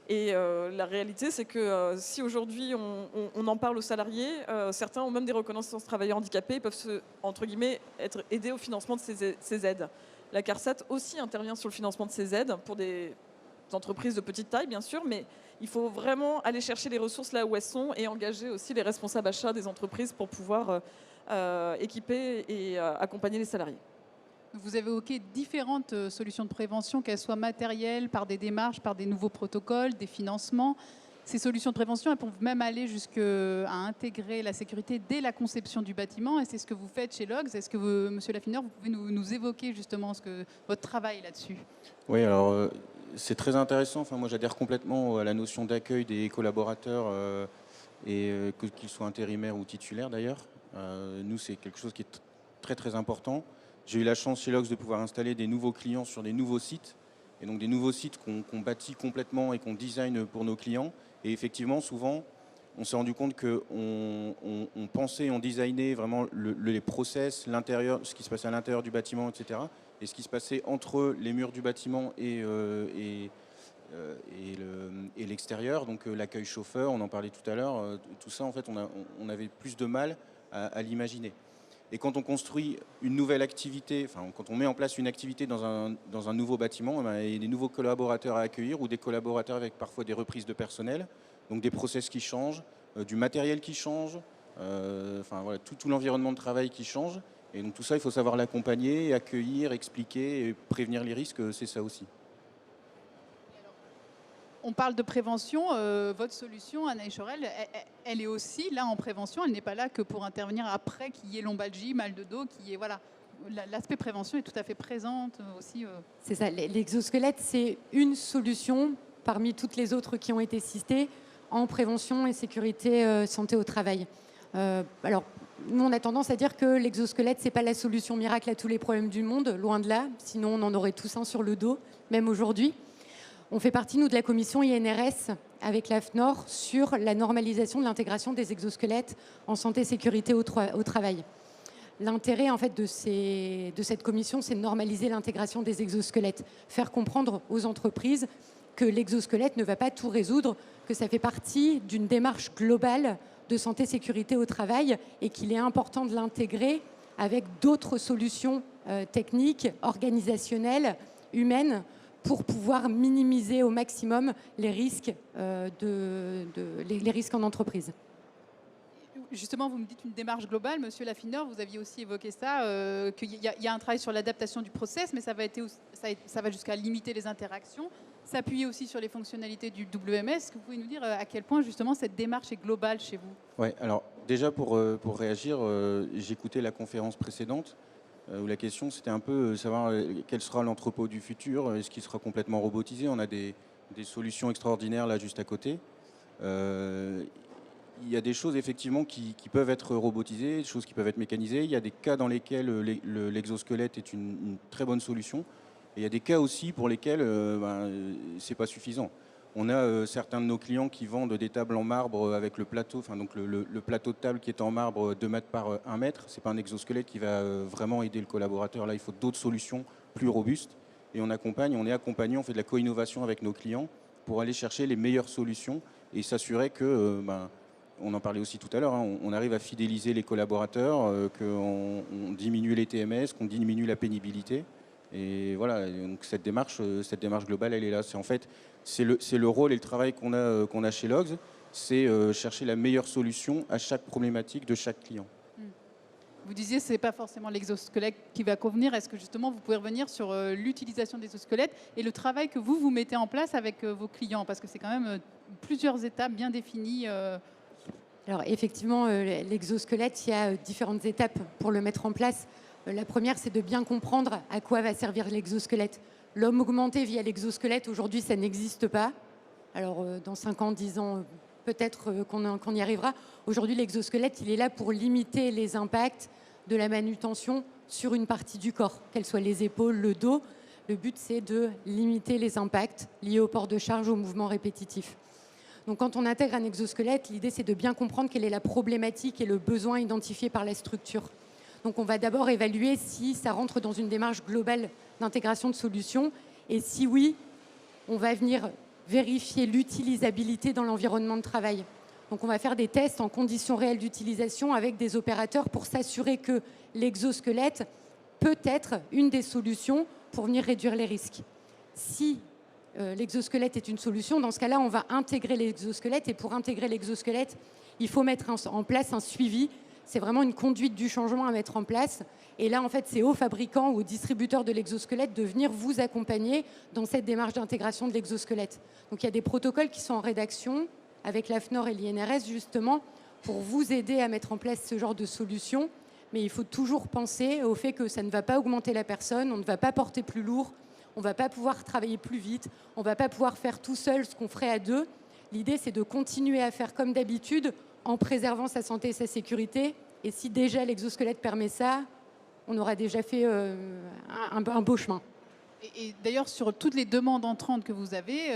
[SPEAKER 2] Et la réalité, c'est que si aujourd'hui on en parle aux salariés, certains ont même des reconnaissances travailleurs handicapés et peuvent, entre guillemets, être aidés au financement de ces aides. La CARSAT aussi intervient sur le financement de ces aides pour des entreprises de petite taille, bien sûr, mais il faut vraiment aller chercher les ressources là où elles sont et engager aussi les responsables achats des entreprises pour pouvoir équiper et accompagner les salariés.
[SPEAKER 1] Vous avez évoqué différentes solutions de prévention, qu'elles soient matérielles, par des démarches, par des nouveaux protocoles, des financements. Ces solutions de prévention, elles peuvent même aller jusqu'à intégrer la sécurité dès la conception du bâtiment. Et c'est ce que vous faites chez Logs. Est-ce que vous, Monsieur Laffineur, vous pouvez nous évoquer justement votre travail là-dessus?
[SPEAKER 5] Oui, alors c'est très intéressant. Enfin, moi, j'adhère complètement à la notion d'accueil des collaborateurs, qu'ils soient intérimaires ou titulaires d'ailleurs. Nous, c'est quelque chose qui est très très important. J'ai eu la chance chez Logs de pouvoir installer des nouveaux clients sur des nouveaux sites, et donc des nouveaux sites qu'on bâtit complètement et qu'on design pour nos clients. Et effectivement, souvent, on s'est rendu compte qu'on pensait, on designait vraiment les process, l'intérieur, ce qui se passait à l'intérieur du bâtiment, etc. Et ce qui se passait entre les murs du bâtiment et l'extérieur, donc l'accueil chauffeur, on en parlait tout à l'heure, tout ça, en fait, on avait plus de mal à l'imaginer. Et quand on construit une nouvelle activité, enfin, quand on met en place une activité dans un nouveau bâtiment, il y a des nouveaux collaborateurs à accueillir ou des collaborateurs avec parfois des reprises de personnel, donc des process qui changent, du matériel qui change, enfin, voilà, tout l'environnement de travail qui change. Et donc tout ça, il faut savoir l'accompagner, accueillir, expliquer et prévenir les risques, c'est ça aussi.
[SPEAKER 1] On parle de prévention. Votre solution, Anaïs Chorel, elle est aussi là en prévention. Elle n'est pas là que pour intervenir après qu'il y ait lombalgie, mal de dos, qu'il y ait, voilà. L'aspect prévention est tout à fait présente aussi.
[SPEAKER 4] C'est ça. L'exosquelette, c'est une solution parmi toutes les autres qui ont été citées en prévention et sécurité santé au travail. Alors, nous, on a tendance à dire que l'exosquelette, c'est pas la solution miracle à tous les problèmes du monde, loin de là. Sinon, on en aurait tous un sur le dos, même aujourd'hui. On fait partie, nous, de la commission INRS avec l'AFNOR sur la normalisation de l'intégration des exosquelettes en santé et sécurité au travail. L'intérêt, en fait, de cette commission, c'est de normaliser l'intégration des exosquelettes, faire comprendre aux entreprises que l'exosquelette ne va pas tout résoudre, que ça fait partie d'une démarche globale de santé et sécurité au travail et qu'il est important de l'intégrer avec d'autres solutions techniques, organisationnelles, humaines, pour pouvoir minimiser au maximum les risques, les risques en entreprise.
[SPEAKER 1] Justement, vous me dites une démarche globale. Monsieur Laffineur, vous aviez aussi évoqué ça, qu'il y a un travail sur l'adaptation du process, mais ça va jusqu'à limiter les interactions, s'appuyer aussi sur les fonctionnalités du WMS. Est-ce que vous pouvez nous dire à quel point, justement, cette démarche est globale chez vous?
[SPEAKER 5] Ouais, alors déjà pour réagir, j'écoutais la conférence précédente où la question c'était un peu savoir quel sera l'entrepôt du futur, est-ce qu'il sera complètement robotisé? On a des solutions extraordinaires là juste à côté. Il y a des choses effectivement qui peuvent être robotisées, des choses qui peuvent être mécanisées. Il y a des cas dans lesquels l'exosquelette est une très bonne solution. Et il y a des cas aussi pour lesquels c'est pas suffisant. On a certains de nos clients qui vendent des tables en marbre avec le plateau, enfin donc le plateau de table qui est en marbre 2 mètres par 1 mètre. C'est pas un exosquelette qui va vraiment aider le collaborateur. Là, il faut d'autres solutions plus robustes. Et on est accompagné, on fait de la co-innovation avec nos clients pour aller chercher les meilleures solutions et s'assurer que on en parlait aussi tout à l'heure, hein, on arrive à fidéliser les collaborateurs, qu'on diminue les TMS, qu'on diminue la pénibilité. Et voilà, donc cette démarche globale, elle est là. C'est le rôle et le travail qu'on a chez Logs, c'est chercher la meilleure solution à chaque problématique de chaque client.
[SPEAKER 1] Vous disiez que ce n'est pas forcément l'exosquelette qui va convenir. Est-ce que justement vous pouvez revenir sur l'utilisation des exosquelettes et le travail que vous mettez en place avec vos clients? Parce que c'est quand même plusieurs étapes bien définies.
[SPEAKER 4] Alors effectivement, l'exosquelette, il y a différentes étapes pour le mettre en place. La première, c'est de bien comprendre à quoi va servir l'exosquelette. L'homme augmenté via l'exosquelette, aujourd'hui, ça n'existe pas. Alors dans 5 ans, 10 ans, peut-être qu'on y arrivera. Aujourd'hui, l'exosquelette, il est là pour limiter les impacts de la manutention sur une partie du corps, qu'elle soit les épaules, le dos. Le but, c'est de limiter les impacts liés au port de charge, aux mouvements répétitifs. Donc quand on intègre un exosquelette, l'idée c'est de bien comprendre quelle est la problématique et le besoin identifié par la structure. Donc on va d'abord évaluer si ça rentre dans une démarche globale d'intégration de solutions et si oui, on va venir vérifier l'utilisabilité dans l'environnement de travail. Donc on va faire des tests en conditions réelles d'utilisation avec des opérateurs pour s'assurer que l'exosquelette peut être une des solutions pour venir réduire les risques. Si l'exosquelette est une solution, dans ce cas-là, on va intégrer l'exosquelette. Et pour intégrer l'exosquelette, il faut mettre en place un suivi. C'est vraiment une conduite du changement à mettre en place. Et là, en fait, c'est aux fabricants ou aux distributeurs de l'exosquelette de venir vous accompagner dans cette démarche d'intégration de l'exosquelette. Donc, il y a des protocoles qui sont en rédaction avec l'AFNOR et l'INRS, justement, pour vous aider à mettre en place ce genre de solution. Mais il faut toujours penser au fait que ça ne va pas augmenter la personne, on ne va pas porter plus lourd, on ne va pas pouvoir travailler plus vite, on ne va pas pouvoir faire tout seul ce qu'on ferait à deux. L'idée, c'est de continuer à faire comme d'habitude en préservant sa santé et sa sécurité. Et si déjà l'exosquelette permet ça, on aura déjà fait un beau chemin.
[SPEAKER 1] Et d'ailleurs, sur toutes les demandes entrantes que vous avez,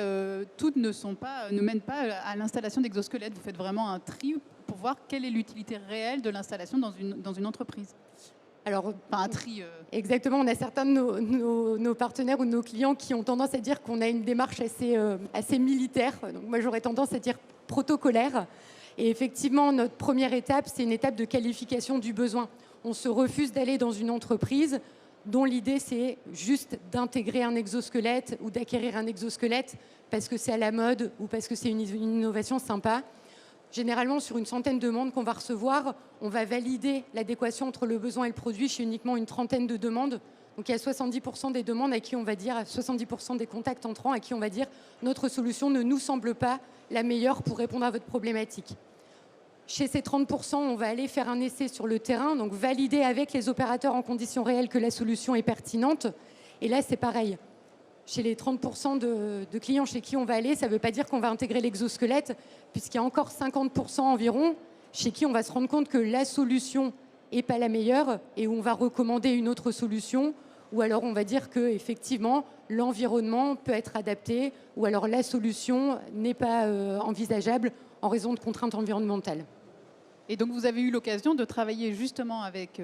[SPEAKER 1] toutes ne mènent pas à l'installation d'exosquelettes. Vous faites vraiment un tri pour voir quelle est l'utilité réelle de l'installation dans une entreprise.
[SPEAKER 4] Alors,
[SPEAKER 1] enfin, un tri.
[SPEAKER 4] Exactement, on a certains de nos partenaires ou de nos clients qui ont tendance à dire qu'on a une démarche assez militaire. Donc moi, j'aurais tendance à dire protocolaire. Et effectivement, notre première étape, c'est une étape de qualification du besoin. On se refuse d'aller dans une entreprise dont l'idée, c'est juste d'intégrer un exosquelette ou d'acquérir un exosquelette parce que c'est à la mode ou parce que c'est une innovation sympa. Généralement, sur une centaine de demandes qu'on va recevoir, on va valider l'adéquation entre le besoin et le produit chez uniquement une trentaine de demandes. Donc il y a 70% des demandes à qui on va dire, 70% des contacts entrants à qui on va dire notre solution ne nous semble pas la meilleure pour répondre à votre problématique. Chez ces 30%, on va aller faire un essai sur le terrain, donc valider avec les opérateurs en conditions réelles que la solution est pertinente. Et là, c'est pareil. Chez les 30% de clients chez qui on va aller, ça ne veut pas dire qu'on va intégrer l'exosquelette, puisqu'il y a encore 50% environ chez qui on va se rendre compte que la solution n'est pas la meilleure et où on va recommander une autre solution, ou alors on va dire qu'effectivement, l'environnement peut être adapté, ou alors la solution n'est pas envisageable en raison de contraintes environnementales.
[SPEAKER 1] Et donc, vous avez eu l'occasion de travailler justement avec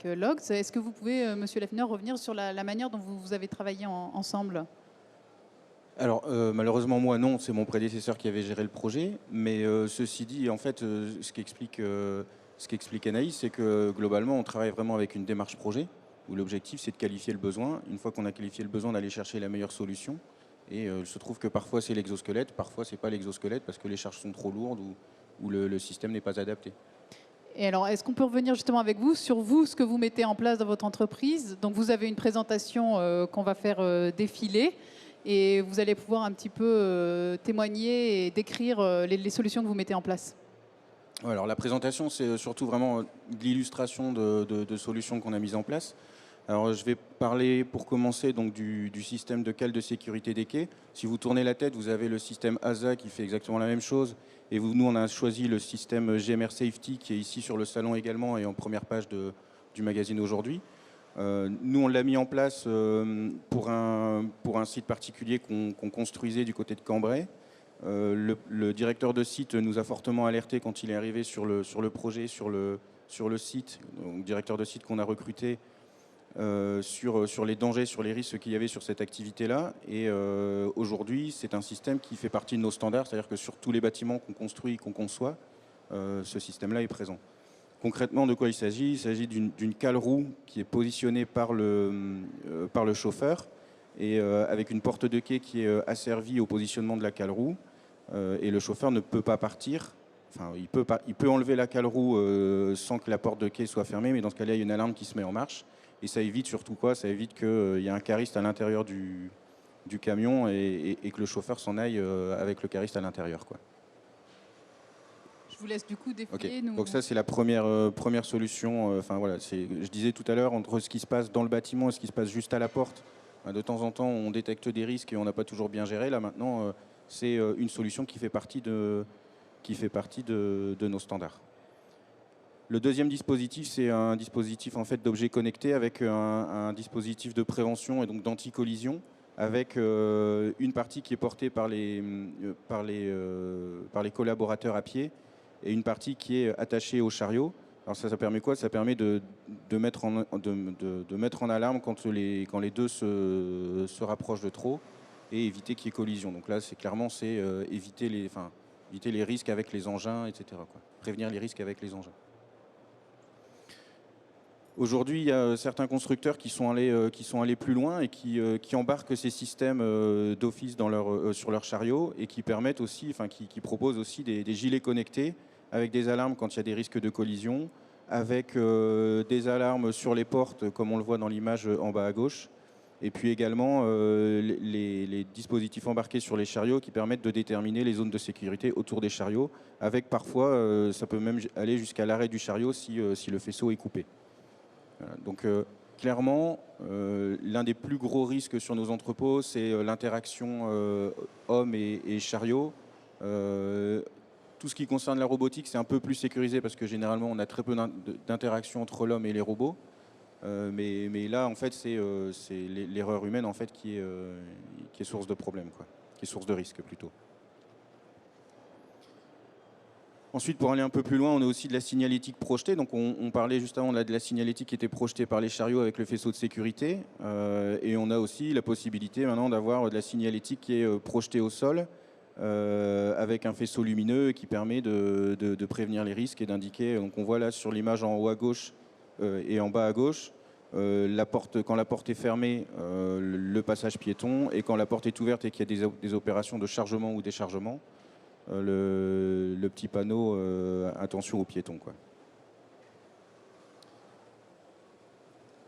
[SPEAKER 1] Logs. Est-ce que vous pouvez, Monsieur Laffineur, revenir sur la manière dont vous avez travaillé ensemble?
[SPEAKER 5] Alors, malheureusement, moi, non. C'est mon prédécesseur qui avait géré le projet. Mais ceci dit, en fait, ce qu'explique Anaïs, c'est que globalement, on travaille vraiment avec une démarche projet où l'objectif, c'est de qualifier le besoin. Une fois qu'on a qualifié le besoin, d'aller chercher la meilleure solution. Et il se trouve que parfois, c'est l'exosquelette, parfois, c'est pas l'exosquelette parce que les charges sont trop lourdes ou le système n'est pas adapté.
[SPEAKER 1] Et alors, est-ce qu'on peut revenir justement avec vous sur vous, ce que vous mettez en place dans votre entreprise? Donc, vous avez une présentation qu'on va faire défiler et vous allez pouvoir un petit peu témoigner et décrire les solutions que vous mettez en place.
[SPEAKER 5] Ouais, alors la présentation, c'est surtout vraiment de l'illustration de solutions qu'on a mises en place. Alors je vais parler pour commencer donc du système de cale de sécurité des quais. Si vous tournez la tête, vous avez le système ASA qui fait exactement la même chose. Et nous, on a choisi le système GMR Safety qui est ici sur le salon également et en première page du magazine aujourd'hui. Nous, on l'a mis en place pour un site particulier qu'on construisait du côté de Cambrai. Le directeur de site nous a fortement alerté quand il est arrivé sur le projet, sur le site, donc directeur de site qu'on a recruté, sur les dangers, sur les risques qu'il y avait sur cette activité-là. Et aujourd'hui, c'est un système qui fait partie de nos standards, c'est-à-dire que sur tous les bâtiments qu'on construit, qu'on conçoit, ce système-là est présent. Concrètement, de quoi il s'agit? Il s'agit d'une cale roue qui est positionnée par le chauffeur et avec une porte de quai qui est asservie au positionnement de la cale roue. Et le chauffeur ne peut pas partir. Enfin, il peut enlever la cale roue sans que la porte de quai soit fermée, mais dans ce cas-là, il y a une alarme qui se met en marche. Et ça évite surtout quoi? Ça évite qu'il y ait un cariste à l'intérieur du camion et que le chauffeur s'en aille avec le cariste à l'intérieur, quoi.
[SPEAKER 1] Je vous laisse du coup défiler.
[SPEAKER 5] Okay.
[SPEAKER 1] Nous...
[SPEAKER 5] Donc ça, c'est la première solution. Enfin, voilà, je disais tout à l'heure, entre ce qui se passe dans le bâtiment et ce qui se passe juste à la porte, de temps en temps, on détecte des risques et on n'a pas toujours bien géré. Là, maintenant, c'est une solution qui fait partie de nos standards. Le deuxième dispositif, c'est un dispositif en fait, d'objets connectés avec un dispositif de prévention et donc d'anti-collision avec une partie qui est portée par les collaborateurs à pied et une partie qui est attachée au chariot. Alors ça permet quoi? Ça permet de mettre en alarme quand les deux se rapprochent de trop et éviter qu'il y ait collision. Donc là, c'est éviter les risques avec les engins, etc., quoi. Prévenir les risques avec les engins. Aujourd'hui, il y a certains constructeurs qui sont allés plus loin et qui embarquent ces systèmes d'office sur leur chariot et qui permettent aussi, qui proposent aussi des gilets connectés avec des alarmes quand il y a des risques de collision, avec des alarmes sur les portes, comme on le voit dans l'image en bas à gauche, et puis également les dispositifs embarqués sur les chariots qui permettent de déterminer les zones de sécurité autour des chariots, avec parfois, ça peut même aller jusqu'à l'arrêt du chariot si le faisceau est coupé. Voilà. Donc clairement, l'un des plus gros risques sur nos entrepôts, c'est l'interaction homme et chariot. Tout ce qui concerne la robotique, c'est un peu plus sécurisé parce que généralement, on a très peu d'interaction entre l'homme et les robots. Mais là, en fait, c'est l'erreur humaine en fait, qui est source de problème, quoi, qui est source de risque plutôt. Ensuite, pour aller un peu plus loin, on a aussi de la signalétique projetée. Donc, on parlait juste avant de la signalétique qui était projetée par les chariots avec le faisceau de sécurité. Et on a aussi la possibilité maintenant d'avoir de la signalétique qui est projetée au sol avec un faisceau lumineux qui permet de prévenir les risques et d'indiquer. Donc, on voit là sur l'image en haut à gauche et en bas à gauche, quand la porte est fermée, le passage piéton, et quand la porte est ouverte et qu'il y a des opérations de chargement ou déchargement, le petit panneau attention aux piétons, quoi.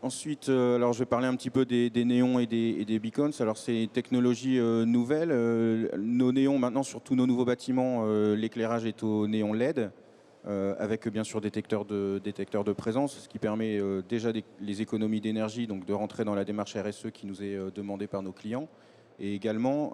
[SPEAKER 5] Ensuite, alors je vais parler un petit peu des néons et des beacons. Alors c'est une technologie nouvelle. Nos néons maintenant sur tous nos nouveaux bâtiments, l'éclairage est au néon LED avec bien sûr détecteur de présence, ce qui permet déjà les économies d'énergie, donc de rentrer dans la démarche RSE qui nous est demandée par nos clients. Et également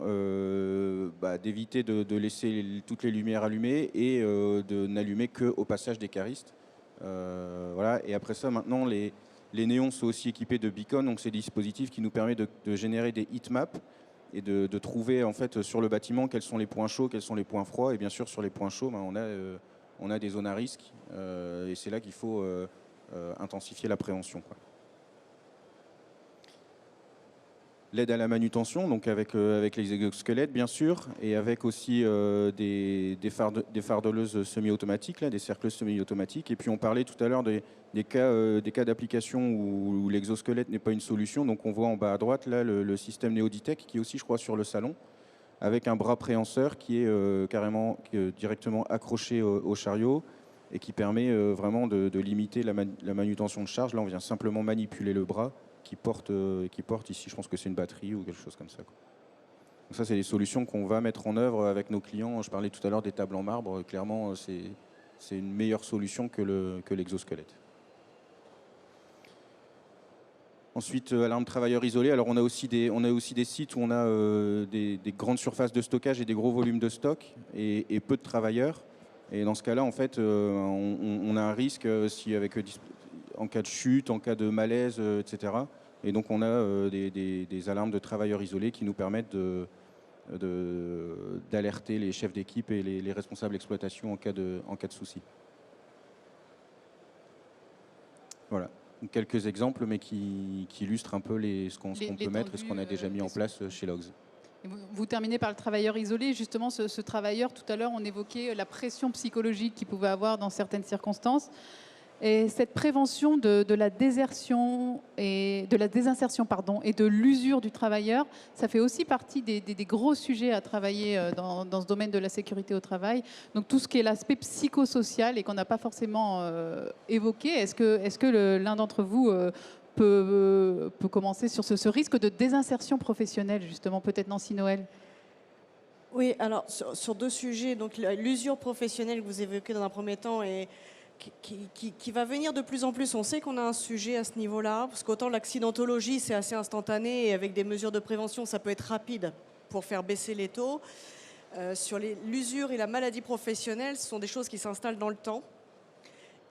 [SPEAKER 5] d'éviter de laisser toutes les lumières allumées et de n'allumer qu'au passage des caristes. Voilà. Et après ça, maintenant, les néons sont aussi équipés de beacons, donc c'est des dispositifs qui nous permettent de générer des heatmaps et de trouver en fait sur le bâtiment quels sont les points chauds, quels sont les points froids. Et bien sûr, sur les points chauds, on a des zones à risque et c'est là qu'il faut intensifier la prévention, quoi. L'aide à la manutention, donc avec les exosquelettes bien sûr, et avec aussi des fardeleuses semi-automatiques, des cercleuses semi-automatiques. Et puis on parlait tout à l'heure des cas d'application où l'exosquelette n'est pas une solution. Donc on voit en bas à droite là le système Neoditech qui est aussi, je crois, sur le salon, avec un bras préhenseur qui est directement accroché au chariot, et qui permet vraiment de limiter la manutention de charge. Là, on vient simplement manipuler le bras qui porte ici, je pense que c'est une batterie ou quelque chose comme ça, quoi. Donc ça, c'est des solutions qu'on va mettre en œuvre avec nos clients. Je parlais tout à l'heure des tables en marbre. Clairement, c'est une meilleure solution que l'exosquelette. Ensuite, alarme travailleur isolé. Alors, on a aussi des sites où on a des grandes surfaces de stockage et des gros volumes de stock et peu de travailleurs. Et dans ce cas-là, en fait, on a un risque en cas de chute, en cas de malaise, etc. Et donc, on a des alarmes de travailleurs isolés qui nous permettent d'alerter les chefs d'équipe et les responsables d'exploitation en cas de souci. Voilà. Quelques exemples, mais qui illustrent un peu ce qu'on peut mettre et ce qu'on a déjà mis en place chez Logs.
[SPEAKER 1] Et vous terminez par le travailleur isolé. Justement, ce travailleur, tout à l'heure, on évoquait la pression psychologique qu'il pouvait avoir dans certaines circonstances. Et cette prévention de la désertion et de la désinsertion et de l'usure du travailleur, ça fait aussi partie des gros sujets à travailler dans ce domaine de la sécurité au travail. Donc tout ce qui est l'aspect psychosocial et qu'on n'a pas forcément évoqué, est-ce que l'un d'entre vous peut commencer sur ce risque de désinsertion professionnelle, justement, peut-être Nancy Noël?
[SPEAKER 3] Oui, alors sur deux sujets, donc l'usure professionnelle que vous évoquez dans un premier temps et qui va venir de plus en plus. On sait qu'on a un sujet à ce niveau-là, parce qu'autant l'accidentologie, c'est assez instantané, et avec des mesures de prévention, ça peut être rapide pour faire baisser les taux. Sur l'usure et la maladie professionnelle, ce sont des choses qui s'installent dans le temps.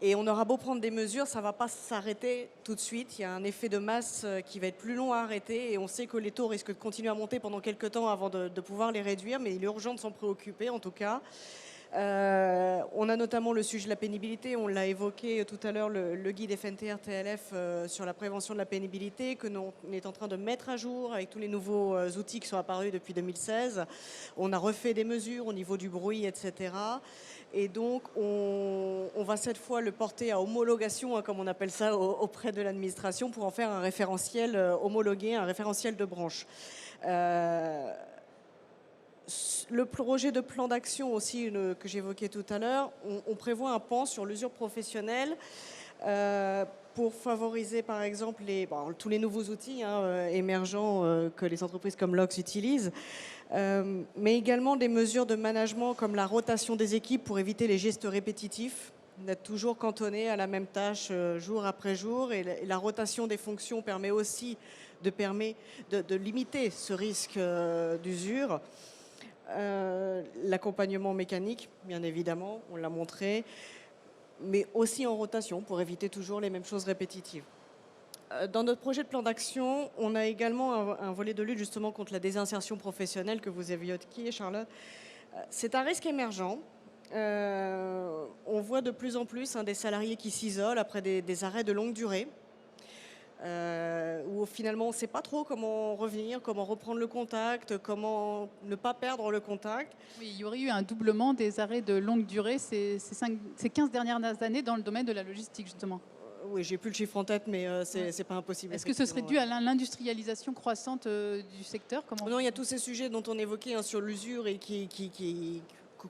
[SPEAKER 3] Et on aura beau prendre des mesures, ça ne va pas s'arrêter tout de suite. Il y a un effet de masse qui va être plus long à arrêter, et on sait que les taux risquent de continuer à monter pendant quelques temps avant de pouvoir les réduire, mais il est urgent de s'en préoccuper en tout cas. On a notamment le sujet de la pénibilité, on l'a évoqué tout à l'heure, le guide FNTR TLF sur la prévention de la pénibilité que l'on est en train de mettre à jour avec tous les nouveaux outils qui sont apparus depuis 2016. On a refait des mesures au niveau du bruit, etc. Et donc on va cette fois le porter à homologation, comme on appelle ça, auprès de l'administration pour en faire un référentiel homologué, un référentiel de branche. Le projet de plan d'action aussi que j'évoquais tout à l'heure, on prévoit un pan sur l'usure professionnelle pour favoriser par exemple tous les nouveaux outils émergents que les entreprises comme Logs utilisent, mais également des mesures de management comme la rotation des équipes pour éviter les gestes répétitifs, d'être toujours cantonné à la même tâche jour après jour. Et la rotation des fonctions permet aussi de limiter ce risque d'usure. L'accompagnement mécanique, bien évidemment, on l'a montré, mais aussi en rotation pour éviter toujours les mêmes choses répétitives. Dans notre projet de plan d'action, on a également un volet de lutte justement contre la désinsertion professionnelle que vous évoquiez, Charlotte. C'est un risque émergent. On voit de plus en plus des salariés qui s'isolent après des arrêts de longue durée. Où finalement on ne sait pas trop comment revenir, comment reprendre le contact, comment ne pas perdre le contact.
[SPEAKER 1] Oui, il y aurait eu un doublement des arrêts de longue durée ces 15 dernières années dans le domaine de la logistique, justement.
[SPEAKER 3] Oui, j'ai plus le chiffre en tête, mais c'est pas impossible.
[SPEAKER 1] Est-ce que ce serait dû à l'industrialisation croissante du secteur?
[SPEAKER 3] Non, il y a tous ces sujets dont on évoquait sur l'usure et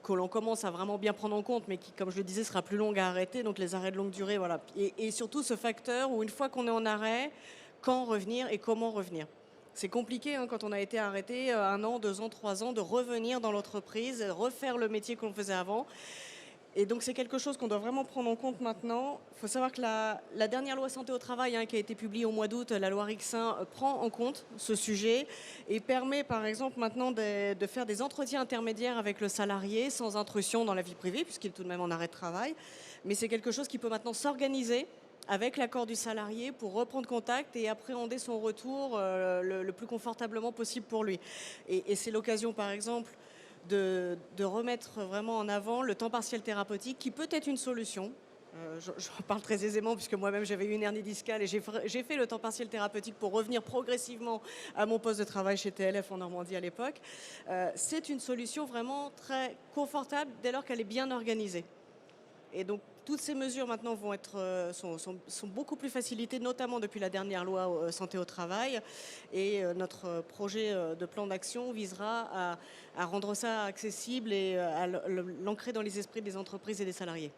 [SPEAKER 3] que l'on commence à vraiment bien prendre en compte, mais qui, comme je le disais, sera plus longue à arrêter, donc les arrêts de longue durée, voilà. Et surtout ce facteur où une fois qu'on est en arrêt, quand revenir et comment revenir. C'est compliqué quand on a été arrêté 1 an, 2 ans, 3 ans, de revenir dans l'entreprise, refaire le métier qu'on faisait avant. Et donc c'est quelque chose qu'on doit vraiment prendre en compte maintenant. Il faut savoir que la dernière loi santé au travail qui a été publiée au mois d'août, la loi Rixain, prend en compte ce sujet et permet par exemple maintenant de faire des entretiens intermédiaires avec le salarié sans intrusion dans la vie privée puisqu'il est tout de même en arrêt de travail. Mais c'est quelque chose qui peut maintenant s'organiser avec l'accord du salarié pour reprendre contact et appréhender son retour le plus confortablement possible pour lui. Et c'est l'occasion par exemple de remettre vraiment en avant le temps partiel thérapeutique qui peut être une solution. J'en parle très aisément puisque moi-même j'avais eu une hernie discale et j'ai fait le temps partiel thérapeutique pour revenir progressivement à mon poste de travail chez TLF en Normandie à l'époque. C'est une solution vraiment très confortable dès lors qu'elle est bien organisée. Et donc toutes ces mesures maintenant sont beaucoup plus facilitées, notamment depuis la dernière loi santé au travail. Et notre projet de plan d'action visera à rendre ça accessible et à l'ancrer dans les esprits des entreprises et des salariés.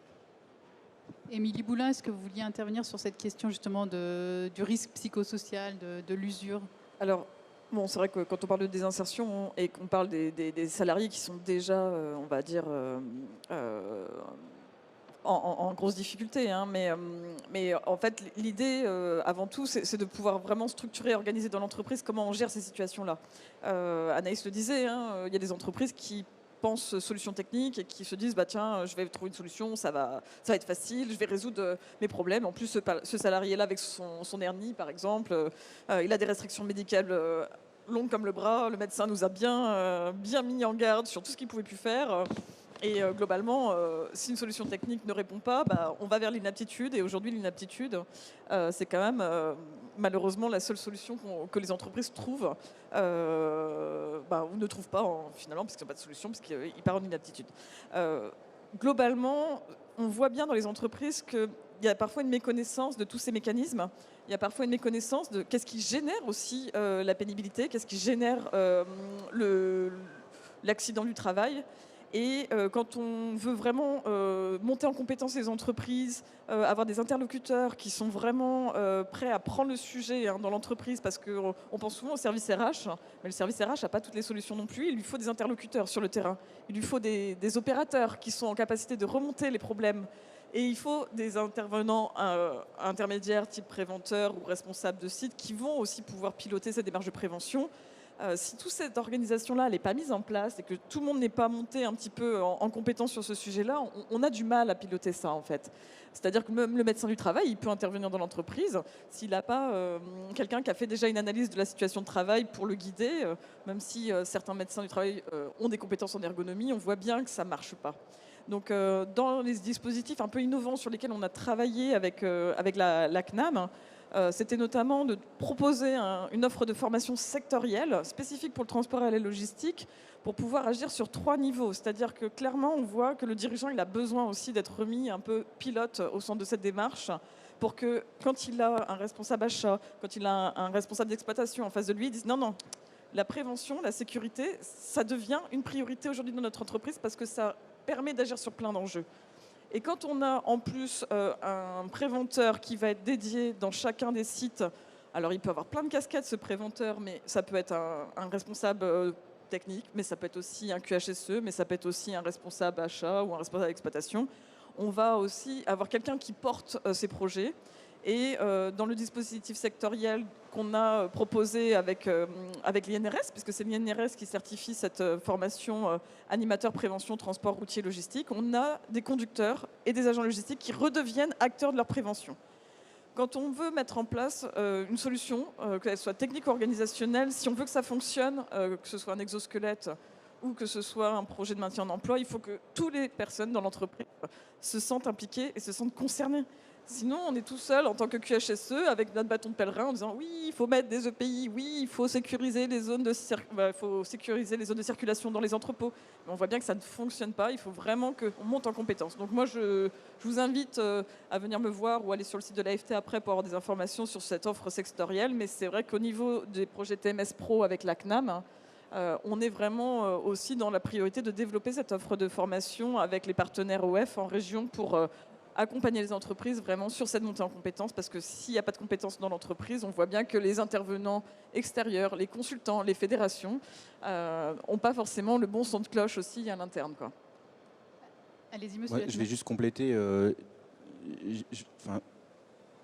[SPEAKER 1] Émilie Boulin, est-ce que vous vouliez intervenir sur cette question justement du risque psychosocial, de l'usure?
[SPEAKER 2] Alors, bon, c'est vrai que quand on parle de désinsertion et qu'on parle des salariés qui sont déjà, on va dire, en grosse difficulté, hein, mais en fait, l'idée, avant tout, c'est de pouvoir vraiment structurer et organiser dans l'entreprise comment on gère ces situations-là. Anaïs le disait, hein, il y a des entreprises qui pensent solutions techniques et qui se disent bah tiens, je vais trouver une solution, ça va être facile, je vais résoudre mes problèmes. En plus, ce salarié-là avec son hernie, par exemple, il a des restrictions médicales longues comme le bras. Le médecin nous a bien mis en garde sur tout ce qu'il pouvait plus faire. Et globalement, si une solution technique ne répond pas, bah, on va vers l'inaptitude. Et aujourd'hui, l'inaptitude, c'est quand même malheureusement la seule solution que les entreprises trouvent, ou ne trouvent pas finalement, parce qu'ils n'ont pas de solution, parce qu'ils partent en inaptitude. Globalement, on voit bien dans les entreprises qu'il y a parfois une méconnaissance de tous ces mécanismes. Il y a parfois une méconnaissance de qu'est-ce qui génère aussi la pénibilité, qu'est-ce qui génère l'accident du travail. Et quand on veut vraiment monter en compétence les entreprises, avoir des interlocuteurs qui sont vraiment prêts à prendre le sujet dans l'entreprise, parce qu'on pense souvent au service RH, mais le service RH n'a pas toutes les solutions non plus. Il lui faut des interlocuteurs sur le terrain. Il lui faut des opérateurs qui sont en capacité de remonter les problèmes. Et il faut des intervenants intermédiaires, type préventeurs ou responsables de site, qui vont aussi pouvoir piloter cette démarche de prévention. Si toute cette organisation-là n'est pas mise en place et que tout le monde n'est pas monté un petit peu en compétence sur ce sujet-là, on a du mal à piloter ça en fait. C'est-à-dire que même le médecin du travail, il peut intervenir dans l'entreprise s'il n'a pas quelqu'un qui a fait déjà une analyse de la situation de travail pour le guider, même si certains médecins du travail ont des compétences en ergonomie, on voit bien que ça ne marche pas. Donc dans les dispositifs un peu innovants sur lesquels on a travaillé avec la CNAM, c'était notamment de proposer une offre de formation sectorielle spécifique pour le transport et la logistique pour pouvoir agir sur 3 niveaux. C'est-à-dire que clairement, on voit que le dirigeant il a besoin aussi d'être remis un peu pilote au centre de cette démarche pour que quand il a un responsable achat, quand il a un responsable d'exploitation en face de lui, il dise non, la prévention, la sécurité, ça devient une priorité aujourd'hui dans notre entreprise parce que ça permet d'agir sur plein d'enjeux. Et quand on a en plus un préventeur qui va être dédié dans chacun des sites, alors il peut avoir plein de casquettes ce préventeur, mais ça peut être un responsable technique, mais ça peut être aussi un QHSE, mais ça peut être aussi un responsable achat ou un responsable d'exploitation. On va aussi avoir quelqu'un qui porte ces projets. Et dans le dispositif sectoriel qu'on a proposé avec l'INRS, puisque c'est l'INRS qui certifie cette formation animateur prévention transport routier logistique, on a des conducteurs et des agents logistiques qui redeviennent acteurs de leur prévention. Quand on veut mettre en place une solution, qu'elle soit technique ou organisationnelle, si on veut que ça fonctionne, que ce soit un exosquelette ou que ce soit un projet de maintien en emploi, il faut que toutes les personnes dans l'entreprise se sentent impliquées et se sentent concernées. Sinon, on est tout seul en tant que QHSE avec notre bâton de pèlerin en disant oui, il faut mettre des EPI, oui, il faut sécuriser les zones de circulation dans les entrepôts. Mais on voit bien que ça ne fonctionne pas. Il faut vraiment qu'on monte en compétence. Donc moi, je vous invite à venir me voir ou aller sur le site de l'AFT après pour avoir des informations sur cette offre sectorielle. Mais c'est vrai qu'au niveau des projets TMS Pro avec la CNAM, on est vraiment aussi dans la priorité de développer cette offre de formation avec les partenaires OF en région pour accompagner les entreprises vraiment sur cette montée en compétences, parce que s'il n'y a pas de compétences dans l'entreprise, on voit bien que les intervenants extérieurs, les consultants, les fédérations n'ont pas forcément le bon son de cloche aussi à l'interne.
[SPEAKER 1] Allez-y, monsieur.
[SPEAKER 5] Ouais, je vais juste compléter.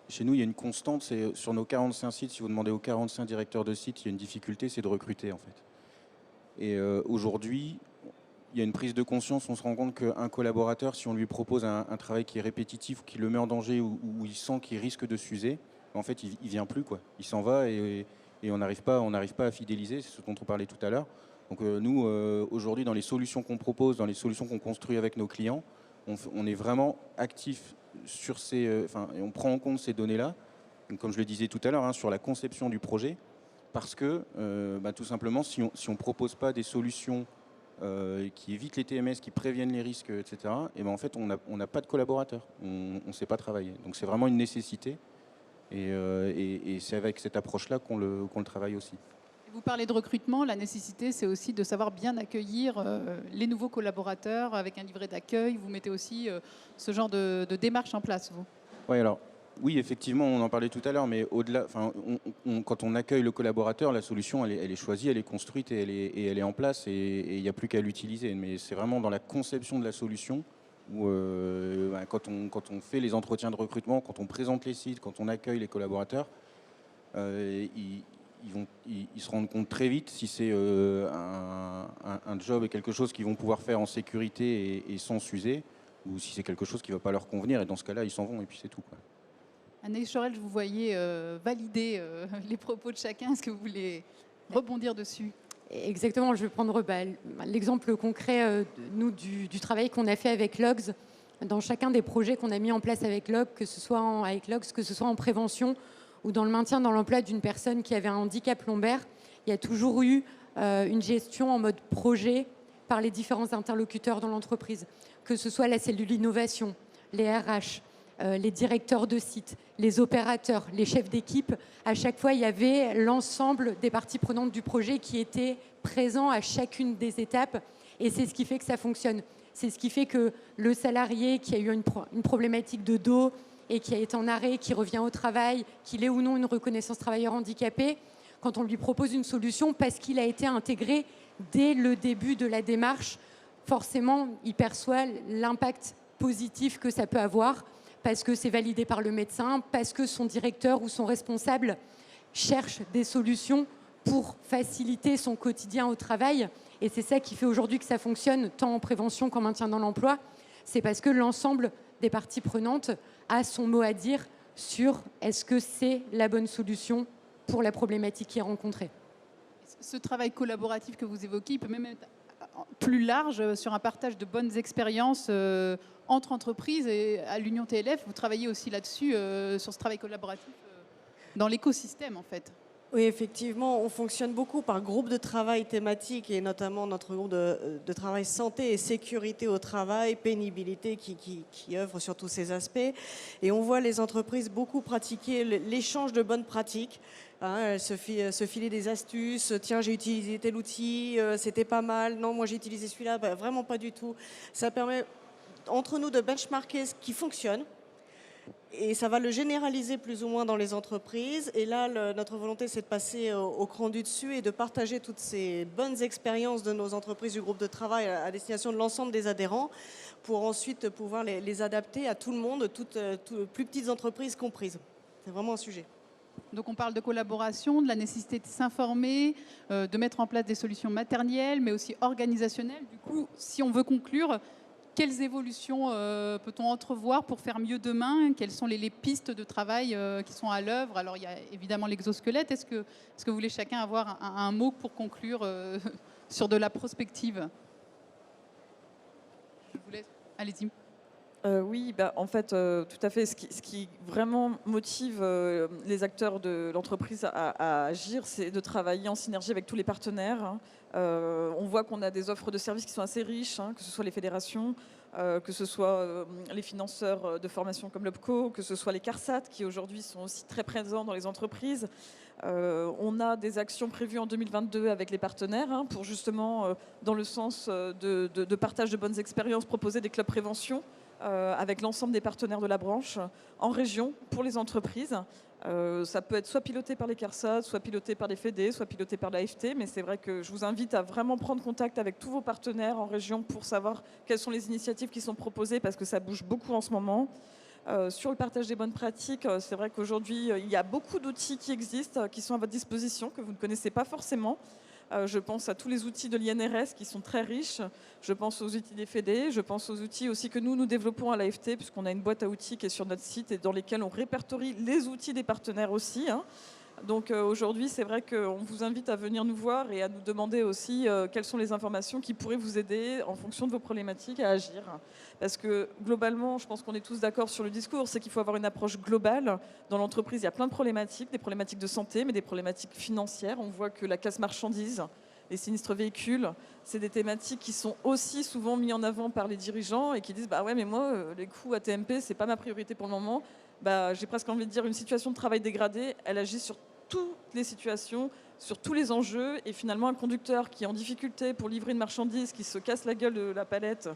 [SPEAKER 5] Chez nous, il y a une constante, c'est sur nos 45 sites, si vous demandez aux 45 directeurs de sites, il y a une difficulté, c'est de recruter en fait. Et aujourd'hui, il y a une prise de conscience, on se rend compte qu'un collaborateur, si on lui propose un travail qui est répétitif, ou qui le met en danger, ou il sent qu'il risque de s'user, en fait, il ne vient plus, quoi. Il s'en va et on n'arrive pas à fidéliser, c'est ce dont on parlait tout à l'heure. Donc nous, aujourd'hui, dans les solutions qu'on propose, dans les solutions qu'on construit avec nos clients, on est vraiment actif sur et on prend en compte ces données-là, comme je le disais tout à l'heure, sur la conception du projet, parce que tout simplement, si on ne propose pas des solutions qui évitent les TMS, qui préviennent les risques, etc., et en fait, on n'a pas de collaborateurs, on ne sait pas travailler. Donc c'est vraiment une nécessité, et c'est avec cette approche-là qu'on le travaille aussi.
[SPEAKER 1] Vous parlez de recrutement, la nécessité, c'est aussi de savoir bien accueillir les nouveaux collaborateurs avec un livret d'accueil. Vous mettez aussi ce genre de démarche en place, vous?
[SPEAKER 5] Oui, alors, oui, effectivement, on en parlait tout à l'heure, mais au-delà, quand on accueille le collaborateur, la solution, elle est choisie, elle est construite et elle est en place et il n'y a plus qu'à l'utiliser. Mais c'est vraiment dans la conception de la solution où, quand on fait les entretiens de recrutement, quand on présente les sites, quand on accueille les collaborateurs, ils se rendent compte très vite si c'est un job et quelque chose qu'ils vont pouvoir faire en sécurité et sans s'user, ou si c'est quelque chose qui ne va pas leur convenir, et dans ce cas-là, ils s'en vont, et puis c'est tout, quoi.
[SPEAKER 1] Anaïs Chorel, je vous voyais valider les propos de chacun. Est-ce que vous voulez rebondir dessus?
[SPEAKER 4] Exactement, je vais prendre l'exemple concret du travail qu'on a fait avec Logs. Dans chacun des projets qu'on a mis en place avec Logs, que ce soit en prévention ou dans le maintien dans l'emploi d'une personne qui avait un handicap lombaire, il y a toujours eu une gestion en mode projet par les différents interlocuteurs dans l'entreprise, que ce soit la cellule innovation, les RH, les directeurs de site, les opérateurs, les chefs d'équipe. À chaque fois, il y avait l'ensemble des parties prenantes du projet qui étaient présents à chacune des étapes. Et c'est ce qui fait que ça fonctionne. C'est ce qui fait que le salarié qui a eu une problématique de dos et qui est en arrêt, qui revient au travail, qu'il ait ou non une reconnaissance travailleur handicapé, quand on lui propose une solution, parce qu'il a été intégré dès le début de la démarche, forcément, il perçoit l'impact positif que ça peut avoir, parce que c'est validé par le médecin, parce que son directeur ou son responsable cherche des solutions pour faciliter son quotidien au travail. Et c'est ça qui fait aujourd'hui que ça fonctionne, tant en prévention qu'en maintien dans l'emploi. C'est parce que l'ensemble des parties prenantes a son mot à dire sur est-ce que c'est la bonne solution pour la problématique qui est rencontrée.
[SPEAKER 1] Ce travail collaboratif que vous évoquez, il peut même être plus large sur un partage de bonnes expériences entre entreprises. Et à l'Union TLF, vous travaillez aussi là-dessus, sur ce travail collaboratif dans l'écosystème, en fait.
[SPEAKER 3] Oui, effectivement, on fonctionne beaucoup par groupe de travail thématique et notamment notre groupe de travail santé et sécurité au travail, pénibilité qui œuvre sur tous ces aspects. Et on voit les entreprises beaucoup pratiquer l'échange de bonnes pratiques. Se filer des astuces, tiens j'ai utilisé tel outil, c'était pas mal, non moi j'ai utilisé celui-là, vraiment pas du tout. Ça permet entre nous de benchmarker ce qui fonctionne. Et ça va le généraliser plus ou moins dans les entreprises. Et là, notre volonté, c'est de passer au cran du dessus et de partager toutes ces bonnes expériences de nos entreprises du groupe de travail à destination de l'ensemble des adhérents pour ensuite pouvoir les adapter à tout le monde, toutes plus petites entreprises comprises. C'est vraiment un sujet.
[SPEAKER 1] Donc on parle de collaboration, de la nécessité de s'informer, de mettre en place des solutions matérielles, mais aussi organisationnelles. Du coup, si on veut conclure, quelles évolutions peut-on entrevoir pour faire mieux demain? Quelles sont les pistes de travail qui sont à l'œuvre? Alors, il y a évidemment l'exosquelette. Est-ce que vous voulez chacun avoir un mot pour conclure sur de la prospective? Je vous laisse. Allez-y.
[SPEAKER 2] Oui, en fait, tout à fait. Ce qui vraiment motive les acteurs de l'entreprise à agir, c'est de travailler en synergie avec tous les partenaires. On voit qu'on a des offres de services qui sont assez riches, que ce soit les fédérations, que ce soit les financeurs de formation comme l'OPCO, que ce soit les CARSAT qui aujourd'hui sont aussi très présents dans les entreprises. On a des actions prévues en 2022 avec les partenaires pour justement, dans le sens de partage de bonnes expériences, proposer des clubs prévention avec l'ensemble des partenaires de la branche en région pour les entreprises. Ça peut être soit piloté par les CARSAT, soit piloté par les FEDE, soit piloté par l'AFT, mais c'est vrai que je vous invite à vraiment prendre contact avec tous vos partenaires en région pour savoir quelles sont les initiatives qui sont proposées, parce que ça bouge beaucoup en ce moment. Sur le partage des bonnes pratiques, c'est vrai qu'aujourd'hui, il y a beaucoup d'outils qui existent, qui sont à votre disposition, que vous ne connaissez pas forcément. Je pense à tous les outils de l'INRS qui sont très riches. Je pense aux outils des FEDE. Je pense aux outils aussi que nous développons à l'AFT, puisqu'on a une boîte à outils qui est sur notre site et dans lesquels on répertorie les outils des partenaires aussi. Donc aujourd'hui, c'est vrai qu'on vous invite à venir nous voir et à nous demander aussi quelles sont les informations qui pourraient vous aider en fonction de vos problématiques à agir. Parce que globalement, je pense qu'on est tous d'accord sur le discours, c'est qu'il faut avoir une approche globale. Dans l'entreprise, il y a plein de problématiques, des problématiques de santé, mais des problématiques financières. On voit que la casse marchandise, les sinistres véhicules, c'est des thématiques qui sont aussi souvent mis en avant par les dirigeants et qui disent bah ouais, mais moi, les coûts AT&MP, c'est pas ma priorité pour le moment. J'ai presque envie de dire une situation de travail dégradée, elle agit sur toutes les situations sur tous les enjeux. Et finalement, un conducteur qui est en difficulté pour livrer une marchandise, qui se casse la gueule de la palette,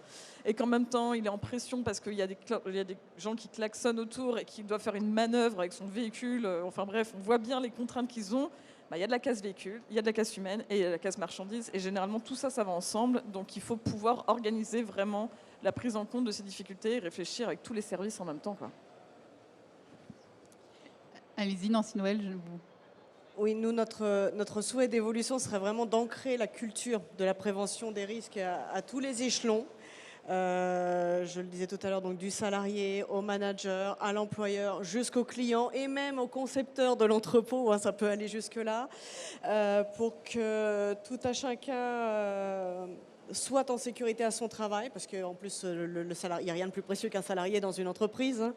[SPEAKER 2] et qu'en même temps, il est en pression parce qu'il y a des gens qui klaxonnent autour et qui doivent faire une manœuvre avec son véhicule. Enfin bref, on voit bien les contraintes qu'ils ont. Il y a de la casse véhicule, il y a de la casse humaine et il y a de la casse marchandise. Et généralement, tout ça, ça va ensemble. Donc, il faut pouvoir organiser vraiment la prise en compte de ces difficultés et réfléchir avec tous les services en même temps, quoi.
[SPEAKER 1] Allez-y, Nancy Noël.
[SPEAKER 3] Oui, nous, notre souhait d'évolution serait vraiment d'ancrer la culture de la prévention des risques à tous les échelons. Je le disais tout à l'heure, donc du salarié au manager, à l'employeur, jusqu'au client et même au concepteur de l'entrepôt, hein, ça peut aller jusque-là, pour que tout à chacun soit en sécurité à son travail, parce qu'en plus, le salarié, il n'y a rien de plus précieux qu'un salarié dans une entreprise, hein.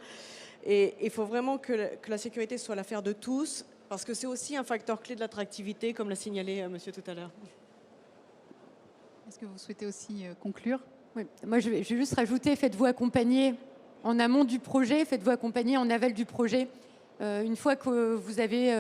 [SPEAKER 3] Et il faut vraiment que la sécurité soit l'affaire de tous, parce que c'est aussi un facteur clé de l'attractivité, comme l'a signalé monsieur tout à l'heure.
[SPEAKER 1] Est-ce que vous souhaitez aussi conclure ?
[SPEAKER 4] Oui. Moi, je vais juste rajouter, faites-vous accompagner en amont du projet, faites-vous accompagner en aval du projet. Une fois que vous avez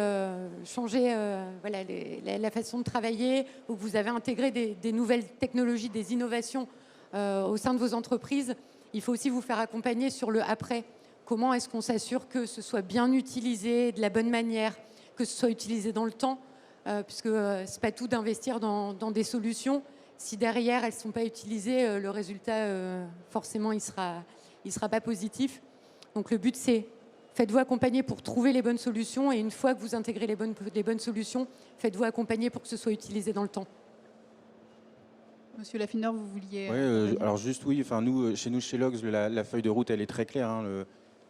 [SPEAKER 4] changé voilà, la façon de travailler, ou que vous avez intégré des nouvelles technologies, des innovations au sein de vos entreprises, il faut aussi vous faire accompagner sur le après. Comment est-ce qu'on s'assure que ce soit bien utilisé, de la bonne manière, que ce soit utilisé dans le temps, puisque ce n'est pas tout d'investir dans des solutions. Si derrière, elles ne sont pas utilisées, le résultat, forcément, il sera pas positif. Donc le but, c'est faites-vous accompagner pour trouver les bonnes solutions, et une fois que vous intégrez les bonnes solutions, faites-vous accompagner pour que ce soit utilisé dans le temps.
[SPEAKER 1] Monsieur Laffineur, vous vouliez...
[SPEAKER 5] Oui, alors juste oui, enfin, chez Logs, la feuille de route, elle est très claire, hein,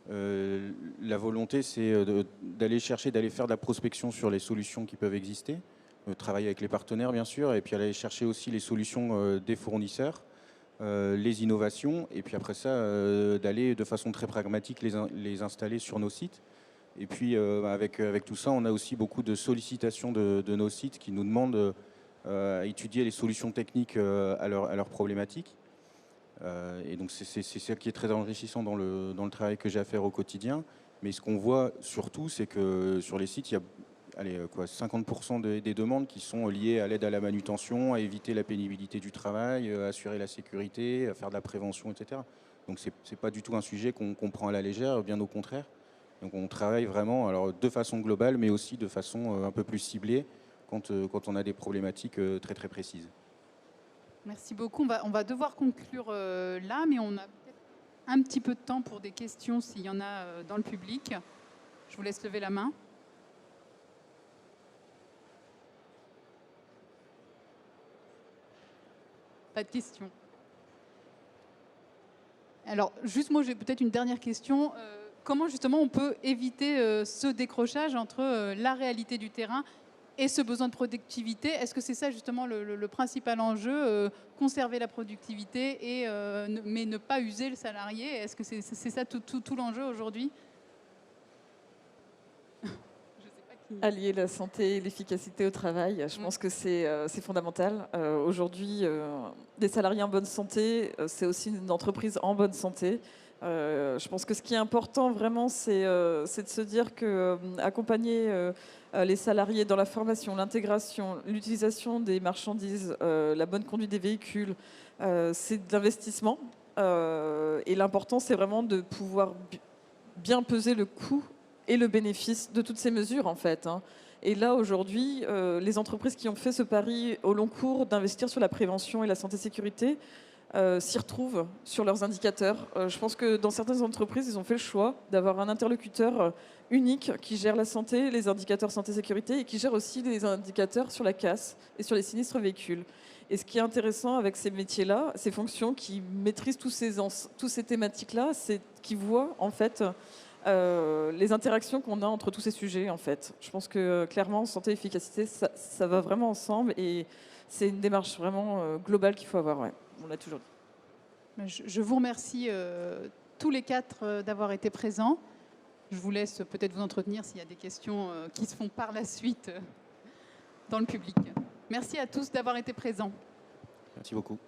[SPEAKER 5] la volonté, c'est d'aller faire de la prospection sur les solutions qui peuvent exister, travailler avec les partenaires, bien sûr, et puis aller chercher aussi les solutions des fournisseurs, les innovations, et puis après ça, d'aller de façon très pragmatique les installer sur nos sites. Et puis, avec tout ça, on a aussi beaucoup de sollicitations de nos sites qui nous demandent à étudier les solutions techniques à leurs problématiques. Et donc c'est ça qui est très enrichissant dans le travail que j'ai à faire au quotidien. Mais ce qu'on voit surtout, c'est que sur les sites, il y a 50% des demandes qui sont liées à l'aide à la manutention, à éviter la pénibilité du travail, à assurer la sécurité, à faire de la prévention, etc. Donc c'est pas du tout un sujet qu'on prend à la légère, bien au contraire. Donc on travaille vraiment de façon globale, mais aussi de façon un peu plus ciblée quand on a des problématiques très très précises.
[SPEAKER 1] Merci beaucoup. On va devoir conclure là, mais on a peut-être un petit peu de temps pour des questions s'il y en a dans le public. Je vous laisse lever la main. Pas de questions. Alors, juste moi, j'ai peut-être une dernière question. Comment justement on peut éviter ce décrochage entre la réalité du terrain et ce besoin de productivité? Est-ce que c'est ça justement le principal enjeu, conserver la productivité mais ne pas user le salarié? Est-ce que c'est ça tout l'enjeu aujourd'hui?
[SPEAKER 2] Allier la santé et l'efficacité au travail, je pense que c'est fondamental. Aujourd'hui, des salariés en bonne santé, c'est aussi une entreprise en bonne santé. Je pense que ce qui est important vraiment, c'est de se dire que accompagner les salariés dans la formation, l'intégration, l'utilisation des marchandises, la bonne conduite des véhicules, c'est de l'investissement. Et l'important, c'est vraiment de pouvoir bien peser le coût et le bénéfice de toutes ces mesures, en fait, hein. Et là, aujourd'hui, les entreprises qui ont fait ce pari au long cours d'investir sur la prévention et la santé-sécurité s'y retrouvent sur leurs indicateurs. Je pense que dans certaines entreprises, ils ont fait le choix d'avoir un interlocuteur unique qui gère la santé, les indicateurs santé-sécurité, et qui gère aussi les indicateurs sur la casse et sur les sinistres véhicules. Et ce qui est intéressant avec ces métiers-là, ces fonctions qui maîtrisent tous ces thématiques-là, c'est qu'ils voient, en fait, les interactions qu'on a entre tous ces sujets, en fait. Je pense que clairement, santé et efficacité, ça va vraiment ensemble, et c'est une démarche vraiment globale qu'il faut avoir. Ouais. On l'a toujours dit.
[SPEAKER 1] Je vous remercie tous les quatre d'avoir été présents. Je vous laisse peut-être vous entretenir s'il y a des questions qui se font par la suite dans le public. Merci à tous d'avoir été présents.
[SPEAKER 5] Merci beaucoup.